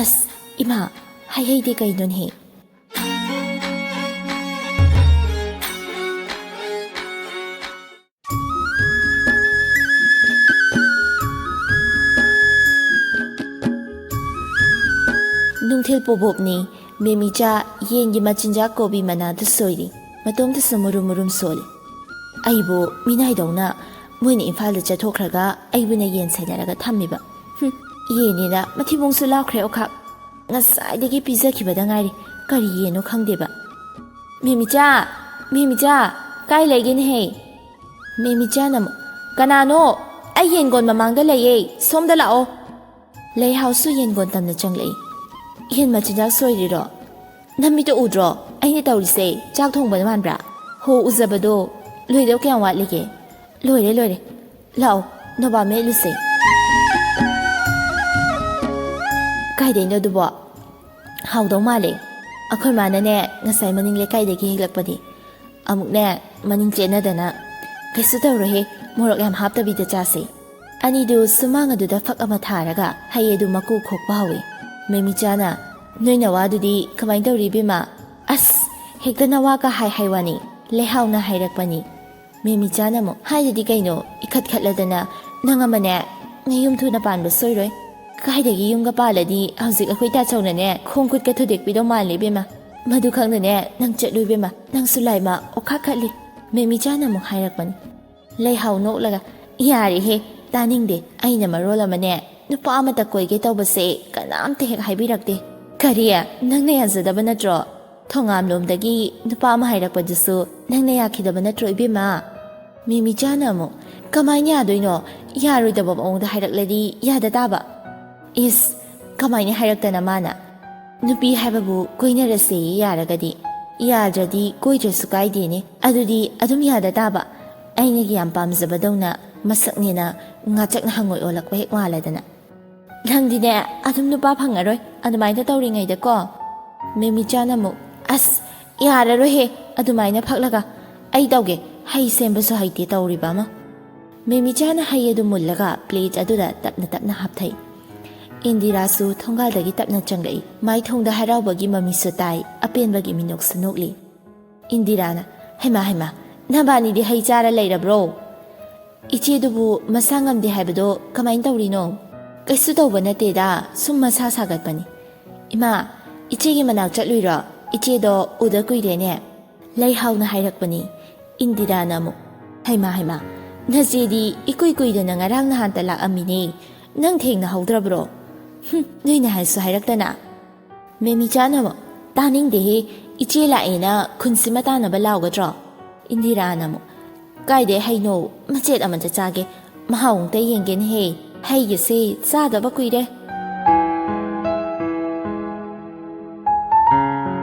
ꯑꯁ ꯏꯃꯥ ꯍꯩꯍꯩꯗꯤ ꯀꯩꯅꯣꯅꯦ ꯅꯨꯡꯊꯤꯜ ꯄꯣꯕꯣꯞꯅꯤ ꯃꯦꯃꯤꯆꯥ ꯌꯦꯟꯒꯤ ꯃꯆꯤꯟꯖꯥꯛ ꯀꯣꯕꯤ ꯃꯅꯥꯗ ꯁꯣꯏꯔꯤ ꯃꯇꯣꯝꯇꯁꯨ ꯃꯨꯔꯨꯝ ꯃꯨꯔꯨꯝ ꯁꯣꯜꯂꯤ ꯑꯩꯕꯨ ꯃꯤꯅꯥꯏꯗꯧꯅ ꯃꯣꯏꯅ ꯏꯝꯐꯥꯜꯗ ꯆꯠꯊꯣꯛꯈ꯭ꯔꯒ ꯑꯩꯕꯨꯅ ꯌꯦꯟ ꯁꯦꯟꯅꯔꯒ ꯊꯝꯃꯤꯕ ꯌꯦꯟꯅꯤꯅ ꯃꯊꯤꯕꯣꯡꯁꯨ ꯂꯥꯎꯈ꯭ꯔꯦ ꯑꯣꯈꯥꯛ ꯉꯁꯥꯏꯗꯒꯤ ꯄꯤꯖꯈꯤꯕꯗ ꯉꯥꯏꯔꯤ ꯀꯔꯤ ꯌꯦꯟꯅꯣ ꯈꯪꯗꯦꯕ ꯃꯦꯃꯤꯆꯥ ꯀꯥꯏ ꯂꯩꯒꯦꯅꯦꯍꯦ ꯃꯦꯃꯤꯆꯥꯅ ꯑꯃꯨꯛ ꯀꯅꯥꯅꯣ ꯑꯩ ꯌꯦꯟꯒꯣꯟ ꯃꯃꯥꯡꯗ ꯂꯩꯌꯦ ꯁꯣꯝꯗ ꯂꯥꯛꯑꯣ ꯂꯩꯍꯥꯎꯁꯨ ꯌꯦꯟꯒꯣꯟ ꯇꯝꯅ ꯆꯪꯂꯛꯏ ꯌꯦꯟ ꯃꯆꯤꯟꯖꯥꯛ ꯁꯣꯏꯔꯤꯔꯣ ꯅꯃꯤꯠꯇꯣ ꯎꯗ꯭ꯔꯣ ꯑꯩꯅ ꯇꯧꯔꯤꯁꯦ ꯆꯥꯛ ꯊꯣꯡꯕ ꯃꯥꯟꯕ꯭ꯔꯥ ꯍꯣ ꯎꯖꯕꯗꯣ ꯂꯣꯏꯗꯧ ꯀꯌꯥꯝ ꯋꯥꯠꯂꯤꯒꯦ ꯂꯣꯏꯔꯦ ꯂꯥꯛꯑꯣ ꯅꯣꯕꯥꯞ ꯃꯦꯠꯂꯨꯁꯦ ꯀꯥꯏꯗꯩꯅꯣ ꯑꯗꯨꯕꯣ ꯍꯥꯎꯗꯧ ꯃꯥꯜꯂꯦ ꯑꯩꯈꯣꯏ ꯃꯥꯅꯅꯦ ꯉꯁꯥꯏ ꯃꯅꯤꯡ ꯂꯩꯀꯥꯏꯗꯒꯤ ꯍꯦꯛꯂꯛꯄꯅꯤ ꯑꯃꯨꯛꯅꯦ ꯃꯅꯤꯡ ꯆꯦꯟꯅꯗꯅ ꯀꯩꯁꯨ ꯇꯧꯔꯣꯏꯍꯦ ꯃꯣꯔꯣꯛ ꯌꯥꯝ ꯍꯥꯞꯇꯕꯤꯗ ꯆꯥꯁꯦ ꯑꯅꯤꯗꯨ ꯁꯨꯃꯥꯡ ꯑꯗꯨꯗ ꯐꯛ ꯑꯃ ꯊꯥꯔꯒ ꯍꯩ ꯑꯗꯨ ꯃꯀꯨ ꯈꯣꯛꯄ ꯍꯧꯏ ꯃꯦꯃꯤꯆꯥꯅ ꯅꯣꯏ ꯅꯋꯥꯗꯨꯗꯤ ꯀꯃꯥꯏꯅ ꯇꯧꯔꯤ ꯏꯕꯦꯝꯃ ꯑꯁ ꯍꯦꯛꯇ ꯅꯋꯥꯒ ꯍꯥꯏꯋꯥꯅꯤ ꯂꯩꯍꯥꯎꯅ ꯍꯥꯏꯔꯛꯄꯅꯤ ꯃꯦꯃꯤꯆꯥꯅ ꯑꯃꯨꯛ ꯍꯥꯏꯗꯗꯤ ꯀꯩꯅꯣ ꯏꯈꯠꯈꯠꯂꯗꯅ ꯅꯪ ꯑꯃꯅꯦ ꯅꯌꯨꯝ ꯊꯨꯅ ꯄꯥꯟꯕ ꯁꯣꯏꯔꯣꯏ ꯀꯥꯏꯗꯒꯤ ꯌꯨꯝꯒ ꯄꯥꯜꯂꯗꯤ ꯍꯧꯖꯤꯛ ꯑꯩꯈꯣꯏ ꯇꯥꯆꯧꯅꯅꯦ ꯈꯣꯡ ꯈꯨꯠꯀ ꯊꯨꯗꯦꯛꯄꯤꯗꯧ ꯃꯥꯜꯂꯤ ꯏꯕꯦꯝꯃ ꯃꯗꯨ ꯈꯪꯗꯅꯦ ꯅꯪ ꯆꯠꯂꯨ ꯏꯕꯦꯝꯃ ꯅꯪꯁꯨ ꯂꯥꯏꯃ ꯑꯣꯈꯥꯛꯈꯠꯂꯤ ꯃꯦꯃꯤꯆꯥꯅ ꯑꯃꯨꯛ ꯍꯥꯏꯔꯛꯄꯅꯤ ꯂꯩꯍꯥꯎ ꯅꯣꯛꯂꯒ ꯌꯥꯔꯦꯍꯦ ꯇꯥꯅꯤꯡꯗꯦ ꯑꯩꯅ ꯃꯔꯣꯜ ꯑꯃꯅꯦ ꯅꯨꯄꯥ ꯑꯃꯇ ꯀꯣꯏꯒꯦ ꯇꯧꯕꯁꯦ ꯀꯅꯥꯝꯇ ꯍꯦꯛ ꯍꯥꯏꯕꯤꯔꯛꯇꯦ ꯀꯔꯤ ꯅꯪꯅ ꯌꯥꯖꯗꯕ ꯅꯠꯇ꯭ꯔꯣ ꯊꯣꯡꯉꯥꯝꯂꯣꯝꯗꯒꯤ ꯅꯨꯄꯥ ꯑꯃ ꯍꯥꯏꯔꯛꯄꯗꯨꯁꯨ ꯅꯪꯅ ꯌꯥꯈꯤꯗꯕ ꯅꯠꯇ꯭ꯔꯣ ꯏꯕꯦꯝꯃ ꯃꯦꯃꯤꯆꯥꯅ ꯑꯃꯨꯛ ꯀꯃꯥꯏꯅ ꯌꯥꯗꯣꯏꯅꯣ ꯌꯥꯔꯣꯏꯗꯕ ꯃꯑꯣꯡꯗ ꯍꯥꯏꯔꯛꯂꯗꯤ ꯌꯥꯗ ꯇꯥꯕ ꯏꯁ ꯀꯃꯥꯏꯅ ꯍꯥꯏꯔꯛꯇꯅ ꯃꯥꯅ ꯅꯨꯄꯤ ꯍꯥꯏꯕꯕꯨ ꯀꯣꯏꯅꯔꯁꯦ ꯌꯥꯔꯒꯗꯤ ꯌꯥꯗ꯭ꯔꯗꯤ ꯀꯣꯏꯗ꯭ꯔꯁꯨ ꯀꯥꯏꯗꯦꯅꯦ ꯑꯗꯨꯗꯤ ꯑꯗꯨꯝ ꯌꯥꯗ ꯇꯥꯕ ꯑꯩꯅꯒꯤ ꯌꯥꯝ ꯄꯥꯝꯖꯕꯗꯧꯅ ꯃꯁꯛꯅꯦꯅ ꯉꯥꯆꯛꯅ ꯍꯪꯉꯣꯏ ꯑꯣꯜꯂꯛꯄ ꯍꯦꯛ ꯃꯥꯜꯂꯗꯅ ꯅꯪꯗꯤꯅꯦ ꯑꯗꯨꯝ ꯅꯨꯄꯥ ꯐꯪꯉꯔꯣꯏ ꯑꯗꯨꯃꯥꯏꯅ ꯇꯧꯔꯤꯉꯩꯗꯀꯣ ꯃꯦꯃꯤꯆꯥꯅ ꯑꯃꯨꯛ ꯑꯁ ꯌꯥꯔꯔꯣꯏꯍꯦ ꯑꯗꯨꯃꯥꯏꯅ ꯐꯛꯂꯒ ꯑꯩ ꯇꯧꯒꯦ ꯍꯩ ꯁꯦꯝꯕꯁꯨ ꯍꯩꯇꯦ ꯇꯧꯔꯤꯕ ꯑꯃ ꯃꯦꯃꯤꯆꯥꯅ ꯍꯩ ꯑꯗꯨ ꯃꯨꯜꯂꯒ ꯄ꯭ꯂꯦꯠ ꯑꯗꯨꯗ ꯇꯞꯅ ꯇꯞꯅ ꯍꯥꯞꯊꯩ ꯏꯟꯗꯤꯔꯥꯁꯨ ꯊꯣꯡꯒꯥꯜꯗꯒꯤ ꯇꯞꯅ ꯆꯪꯂꯛꯏ ꯃꯥꯏꯊꯣꯡꯗ ꯍꯔꯥꯎꯕꯒꯤ ꯃꯃꯤꯁꯨ ꯇꯥꯏ ꯑꯄꯦꯟꯕꯒꯤ ꯃꯤꯅꯣꯛꯁꯨ ꯅꯣꯛꯂꯤ ꯏꯟꯗꯤꯔꯥꯅ ꯍꯩꯃꯥ ꯅꯕꯥꯅꯤꯗꯤ ꯍꯩ ꯆꯥꯔ ꯂꯩꯔꯕ꯭ꯔꯣ ꯏꯆꯦꯗꯨꯕꯨ ꯃꯁꯥ ꯉꯝꯗꯦ ꯍꯥꯏꯕꯗꯣ ꯀꯃꯥꯏꯅ ꯇꯧꯔꯤꯅꯣ ꯀꯩꯁꯨ ꯇꯧꯕ ꯅꯠꯇꯦꯗ ꯁꯨꯝ ꯃꯁꯥ ꯁꯥꯒꯠꯄꯅꯤ ꯏꯃꯥ ꯏꯆꯦꯒꯤ ꯃꯅꯥꯛ ꯆꯠꯂꯨꯏꯔꯣ ꯏꯆꯦꯗꯣ ꯎꯗ ꯀꯨꯏꯔꯦꯅꯦ ꯂꯩꯍꯥꯎꯅ ꯍꯥꯏꯔꯛꯄꯅꯤ ꯏꯟꯗꯤꯔꯥꯅ ꯑꯃꯨꯛ ꯍꯩꯃꯥ ꯅꯆꯦꯗꯤ ꯏꯀꯨꯏ ꯀꯨꯏꯗꯅ ꯉꯔꯥꯡ ꯅꯍꯥꯟꯇ ꯂꯥꯛꯑꯝꯃꯤꯅꯦ ꯅꯪ ꯊꯦꯡꯅꯍꯧꯗ꯭ꯔꯕ꯭ꯔꯣ ꯅꯣꯏꯅ ꯍꯥꯏꯁꯨ ꯍꯥꯏꯔꯛꯇꯅ ꯃꯦꯃꯤꯆꯥꯅ ꯑꯃꯨꯛ ꯇꯥꯅꯤꯡꯗꯦꯍꯦ ꯏꯆꯦ ꯂꯥꯛꯑꯦꯅ ꯈꯨꯟꯁꯤꯃ ꯇꯥꯟꯅꯕ ꯂꯥꯎꯒꯗ꯭ꯔꯣ ꯏꯟꯗꯤꯔꯥꯅ ꯑꯃꯨꯛ ꯀꯥꯏꯗꯩ ꯍꯩꯅꯣ ꯃꯆꯦꯠ ꯑꯃꯇ ꯆꯥꯒꯦ ꯃꯍꯥꯎ ꯑꯝꯇ ꯌꯦꯡꯒꯦꯅꯦꯍꯦ ꯍꯩꯒꯁꯦ ꯆꯥꯗꯕ ꯀꯨꯏꯔꯦ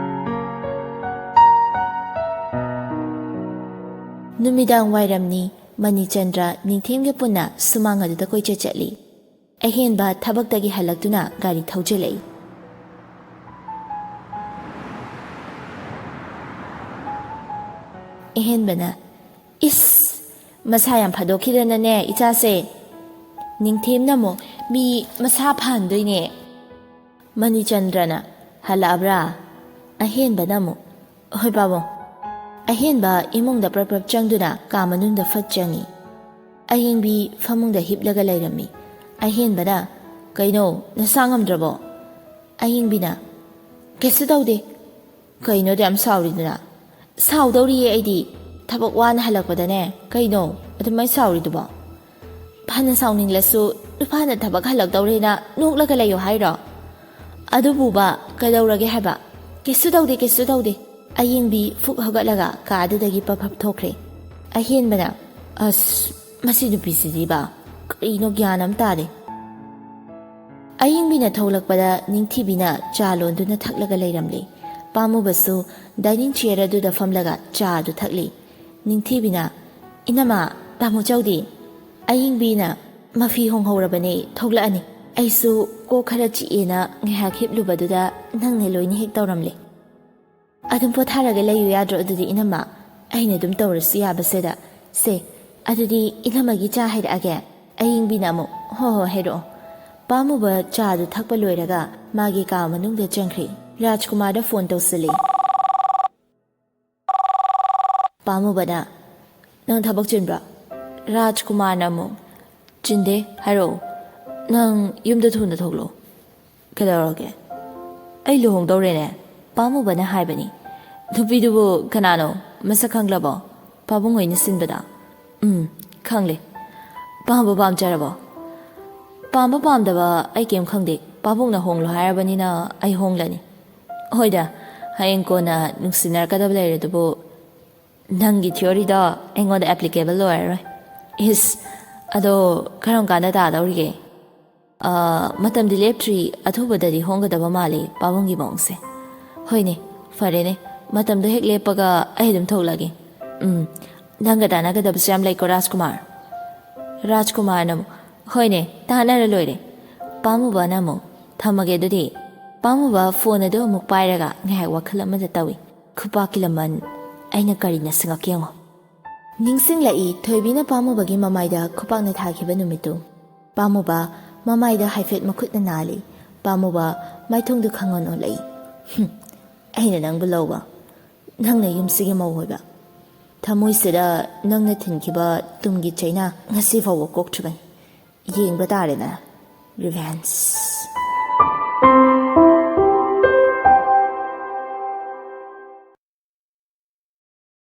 ꯅꯨꯃꯤꯗꯥꯡ ꯋꯥꯏꯔꯝꯅꯤ ꯃꯅꯤꯆꯟꯗ꯭ꯔ ꯅꯤꯡꯊꯦꯝꯒ ꯄꯨꯟꯅ ꯁꯨꯃꯥꯡ ꯑꯗꯨꯗ ꯀꯣꯏꯆꯠ ꯆꯠꯂꯤ ꯑꯍꯦꯟꯕ ꯊꯕꯛꯇꯒꯤ ꯍꯜꯂꯛꯇꯨꯅ ꯒꯥꯔꯤ ꯊꯧꯖꯤꯜꯂꯛꯏ ꯑꯍꯦꯟꯕꯅ ꯏꯁ ꯃꯁꯥ ꯌꯥꯝ ꯐꯗꯣꯛꯈꯤꯗꯅꯅꯦ ꯏꯆꯥꯁꯦ ꯅꯤꯡꯊꯦꯝꯅ ꯑꯃꯨꯛ ꯃꯤ ꯃꯁꯥ ꯐꯍꯟꯗꯣꯏꯅꯦ ꯃꯅꯤꯆꯟꯗ꯭ꯔꯅ ꯍꯜꯂꯛꯑꯕ꯭ꯔꯥ ꯑꯍꯦꯟꯕꯅ ꯑꯃꯨꯛ ꯍꯣꯏ ꯄꯥꯕꯨꯡ ꯑꯍꯦꯟꯕ ꯏꯃꯨꯡꯗ ꯄ꯭ꯔꯞ ꯆꯪꯗꯨꯅ ꯀꯥ ꯃꯅꯨꯡꯗ ꯐꯠ ꯆꯪꯉꯤ ꯑꯌꯤꯡꯕꯤ ꯐꯃꯨꯡꯗ ꯍꯤꯞꯂꯒ ꯂꯩꯔꯝꯃꯤ ꯑꯍꯦꯟꯕꯅ ꯀꯩꯅꯣ ꯅꯁꯥ ꯉꯝꯗ꯭ꯔꯕꯣ ꯑꯌꯤꯡꯕꯤꯅ ꯀꯩꯁꯨ ꯇꯧꯗꯦ ꯀꯩꯅꯣꯗ ꯌꯥꯝ ꯁꯥꯎꯔꯤꯗꯨꯅ ꯁꯥꯎꯗꯧꯔꯤꯌꯦ ꯑꯩꯗꯤ ꯊꯕꯛ ꯋꯥꯅ ꯍꯜꯂꯛꯄꯗꯅꯦ ꯀꯩꯅꯣ ꯑꯗꯨꯃꯥꯏꯅ ꯁꯥꯎꯔꯤꯗꯨꯕꯣ ꯐꯅ ꯁꯥꯎꯅꯤꯡꯂꯁꯨ ꯅꯨꯄꯥꯅ ꯊꯕꯛ ꯍꯜꯂꯛꯇꯧꯔꯦꯅ ꯅꯣꯛꯂꯒ ꯂꯩꯌꯣ ꯍꯥꯏꯔꯣ ꯑꯗꯨꯕꯨꯕ ꯀꯩꯗꯧꯔꯒꯦ ꯍꯥꯏꯕ ꯀꯩꯁꯨ ꯇꯧꯗꯦ ꯑꯌꯤꯡꯕꯤ ꯐꯨꯛ ꯍꯧꯒꯠꯂꯒ ꯀꯥꯗꯨꯗꯒꯤ ꯄꯐꯞ ꯊꯣꯛꯈ꯭ꯔꯦ ꯑꯍꯦꯟꯕꯅ ꯑꯁ ꯃꯁꯤ ꯅꯨꯄꯤꯁꯤꯗꯤꯕ ꯀꯔꯤꯅꯣ ꯒ꯭ꯌꯥꯟ ꯑꯃ ꯇꯥꯗꯦ ꯑꯌꯤꯡꯕꯤꯅ ꯊꯣꯛꯂꯛꯄꯗ ꯅꯤꯡꯊꯤꯕꯤꯅ ꯆꯥ ꯂꯣꯟꯗꯨꯅ ꯊꯛꯂꯒ ꯂꯩꯔꯝꯂꯦ ꯄꯥꯝꯃꯨꯕꯁꯨ ꯗꯥꯏꯅꯤꯡ ꯆꯤꯌꯔ ꯑꯗꯨꯗ ꯐꯝꯂꯒ ꯆꯥ ꯑꯗꯨ ꯊꯛꯂꯤ ꯅꯤꯡꯊꯤꯕꯤꯅ ꯏꯅꯝꯃ ꯇꯥꯃꯣꯆꯧꯗꯤ ꯑꯌꯤꯡꯕꯤꯅ ꯃꯐꯤ ꯍꯣꯡꯍꯧꯔꯕꯅꯦ ꯊꯣꯛꯂꯛꯑꯅꯤ ꯑꯩꯁꯨ ꯀꯣꯛ ꯈꯔ ꯆꯤꯛꯑꯦꯅ ꯉꯥꯏꯍꯥꯛ ꯍꯤꯞꯂꯨꯕꯗꯨꯗ ꯅꯪꯅ ꯂꯣꯏꯅ ꯍꯦꯛ ꯇꯧꯔꯝꯂꯦ ꯑꯗꯨꯝ ꯄꯣꯊꯥꯔꯒ ꯂꯩꯌꯨ ꯌꯥꯗ꯭ꯔꯣ ꯑꯗꯨꯗꯤ ꯏꯅꯝꯃ ꯑꯩꯅ ꯑꯗꯨꯝ ꯇꯧꯔꯁꯨ ꯌꯥꯕꯁꯤꯗ ꯁꯦ ꯑꯗꯨꯗꯤ ꯏꯅꯝꯃꯒꯤ ꯆꯥ ꯍꯩꯔꯛꯑꯒꯦ ꯑꯌꯤꯡꯕꯤꯅ ꯑꯃꯨꯛ ꯍꯣꯏ ꯍꯩꯔꯛꯑꯣ ꯄꯥꯝꯃꯨꯕ ꯆꯥꯗꯨ ꯊꯛꯄ ꯂꯣꯏꯔꯒ ꯃꯥꯒꯤ ꯀꯥ ꯃꯅꯨꯡꯗ ꯆꯪꯈ꯭ꯔꯦ ꯔꯥꯖꯀꯨꯃꯥꯔꯗ ꯐꯣꯟ ꯇꯧꯁꯤꯜꯂꯤ ꯄꯥꯝꯃꯨꯕꯅ ꯅꯪ ꯊꯕꯛ ꯆꯤꯟꯕ꯭ꯔꯥ ꯔꯥꯖꯀꯨꯃꯥꯔꯅ ꯑꯃꯨꯛ ꯆꯤꯟꯗꯦ ꯍꯥꯏꯔꯛꯑꯣ ꯅꯪ ꯌꯨꯝꯗ ꯊꯨꯅ ꯊꯣꯛꯂꯛꯑꯣ ꯀꯩꯗꯧꯔꯒꯦ ꯑꯩ ꯂꯨꯍꯣꯡꯗꯧꯔꯦꯅꯦ ꯄꯥꯝꯃꯨꯕꯅ ꯍꯥꯏꯕꯅꯤ ꯅꯨꯄꯤꯗꯨꯕꯨ ꯀꯅꯥꯅꯣ ꯃꯁꯛ ꯈꯪꯂꯕꯣ ꯄꯥꯕꯨꯡ ꯍꯣꯏꯅ ꯁꯤꯟꯕꯗ ꯈꯪꯂꯦ ꯄꯥꯝꯕ ꯄꯥꯝꯖꯔꯕꯣ ꯄꯥꯝꯕ ꯄꯥꯝꯗꯕ ꯑꯩ ꯀꯩꯝ ꯈꯪꯗꯦ ꯄꯥꯕꯨꯡꯅ ꯍꯣꯡꯂꯣ ꯍꯥꯏꯔꯕꯅꯤꯅ ꯑꯩ ꯍꯣꯡꯂꯅꯤ ꯍꯣꯏꯗ ꯍꯌꯦꯡ ꯀꯣꯟꯅ ꯅꯨꯡꯁꯤꯅꯔꯛꯀꯗꯕ ꯂꯩꯔꯦꯗꯨꯕꯨ ꯅꯪꯒꯤ ꯊꯤꯑꯣꯔꯤꯗꯣ ꯑꯩꯉꯣꯟꯗ ꯑꯦꯄ꯭ꯂꯤꯀꯦꯕꯜ ꯑꯣꯏꯔꯔꯣꯏ ꯏꯁ ꯑꯗꯣ ꯀꯔꯝ ꯀꯥꯟꯗ ꯇꯥꯗꯧꯔꯤꯒꯦ ꯃꯇꯝꯗꯤ ꯂꯦꯞꯇ꯭ꯔꯤ ꯑꯊꯨꯕꯗꯗꯤ ꯍꯣꯡꯒꯗꯕ ꯃꯥꯜꯂꯤ ꯄꯥꯕꯨꯡꯒꯤ ꯃꯑꯣꯡꯁꯦ ꯍꯣꯏꯅꯦ ꯐꯔꯦꯅꯦ ꯃꯇꯝꯗꯣ ꯍꯦꯛ ꯂꯦꯞꯄꯒ ꯑꯩ ꯑꯗꯨꯝ ꯊꯣꯛꯂꯒꯦ ꯅꯪꯒ ꯇꯥꯟꯅꯒꯗꯕꯁꯨ ꯌꯥꯝ ꯂꯩꯀꯣ ꯔꯥꯖꯀꯨꯃꯥꯔꯅ ꯑꯃꯨꯛ ꯍꯣꯏꯅꯦ ꯇꯥꯟꯅꯔ ꯂꯣꯏꯔꯦ ꯄꯥꯝꯃꯨꯕꯅ ꯑꯃꯨꯛ ꯊꯝꯃꯒꯦ ꯑꯗꯨꯗꯤ ꯄꯥꯝꯃꯨꯕ ꯐꯣꯟ ꯑꯗꯨ ꯑꯃꯨꯛ ꯄꯥꯏꯔꯒ ꯉꯥꯏꯍꯥꯛ ꯋꯥꯈꯜ ꯑꯃꯗ ꯇꯧꯏ ꯈꯨꯄꯥꯛꯀꯤ ꯂꯃꯟ ꯑꯩꯅ ꯀꯔꯤꯅ ꯁꯤꯡꯉꯛ ꯌꯦꯡꯉꯣ ꯅꯤꯡꯁꯤꯡꯂꯛꯏ ꯊꯣꯏꯕꯤꯅ ꯄꯥꯝꯃꯨꯕꯒꯤ ꯃꯃꯥꯏꯗ ꯈꯨꯄꯥꯛꯅ ꯊꯥꯈꯤꯕ ꯅꯨꯃꯤꯠꯇꯨ ꯄꯥꯝꯃꯨꯕ ꯃꯃꯥꯏꯗ ꯍꯥꯏꯐꯦꯠ ꯃꯈꯨꯠꯅ ꯅꯥꯜꯂꯤ ꯄꯥꯝꯃꯨꯕ ꯃꯥꯏꯊꯣꯡꯗꯨ ꯈꯪꯉꯣꯟ ꯑꯣꯜꯂꯛꯏ ꯑꯩꯅ ꯅꯪꯕꯨ ꯂꯧꯕ ꯅꯪꯅ ꯌꯨꯝꯁꯤꯒꯤ ꯃꯧ ꯑꯣꯏꯕ ꯊꯃꯣꯏꯁꯤꯗ ꯅꯪꯅ ꯊꯤꯟꯈꯤꯕ ꯇꯨꯡꯒꯤ ꯆꯩꯅꯥ ꯉꯁꯤ ꯐꯥꯎꯕ ꯀꯣꯛꯇ꯭ꯔꯤꯕꯅꯤ ꯌꯦꯡꯕ ꯇꯥꯔꯦꯅ ꯔꯤꯚꯦꯟꯁ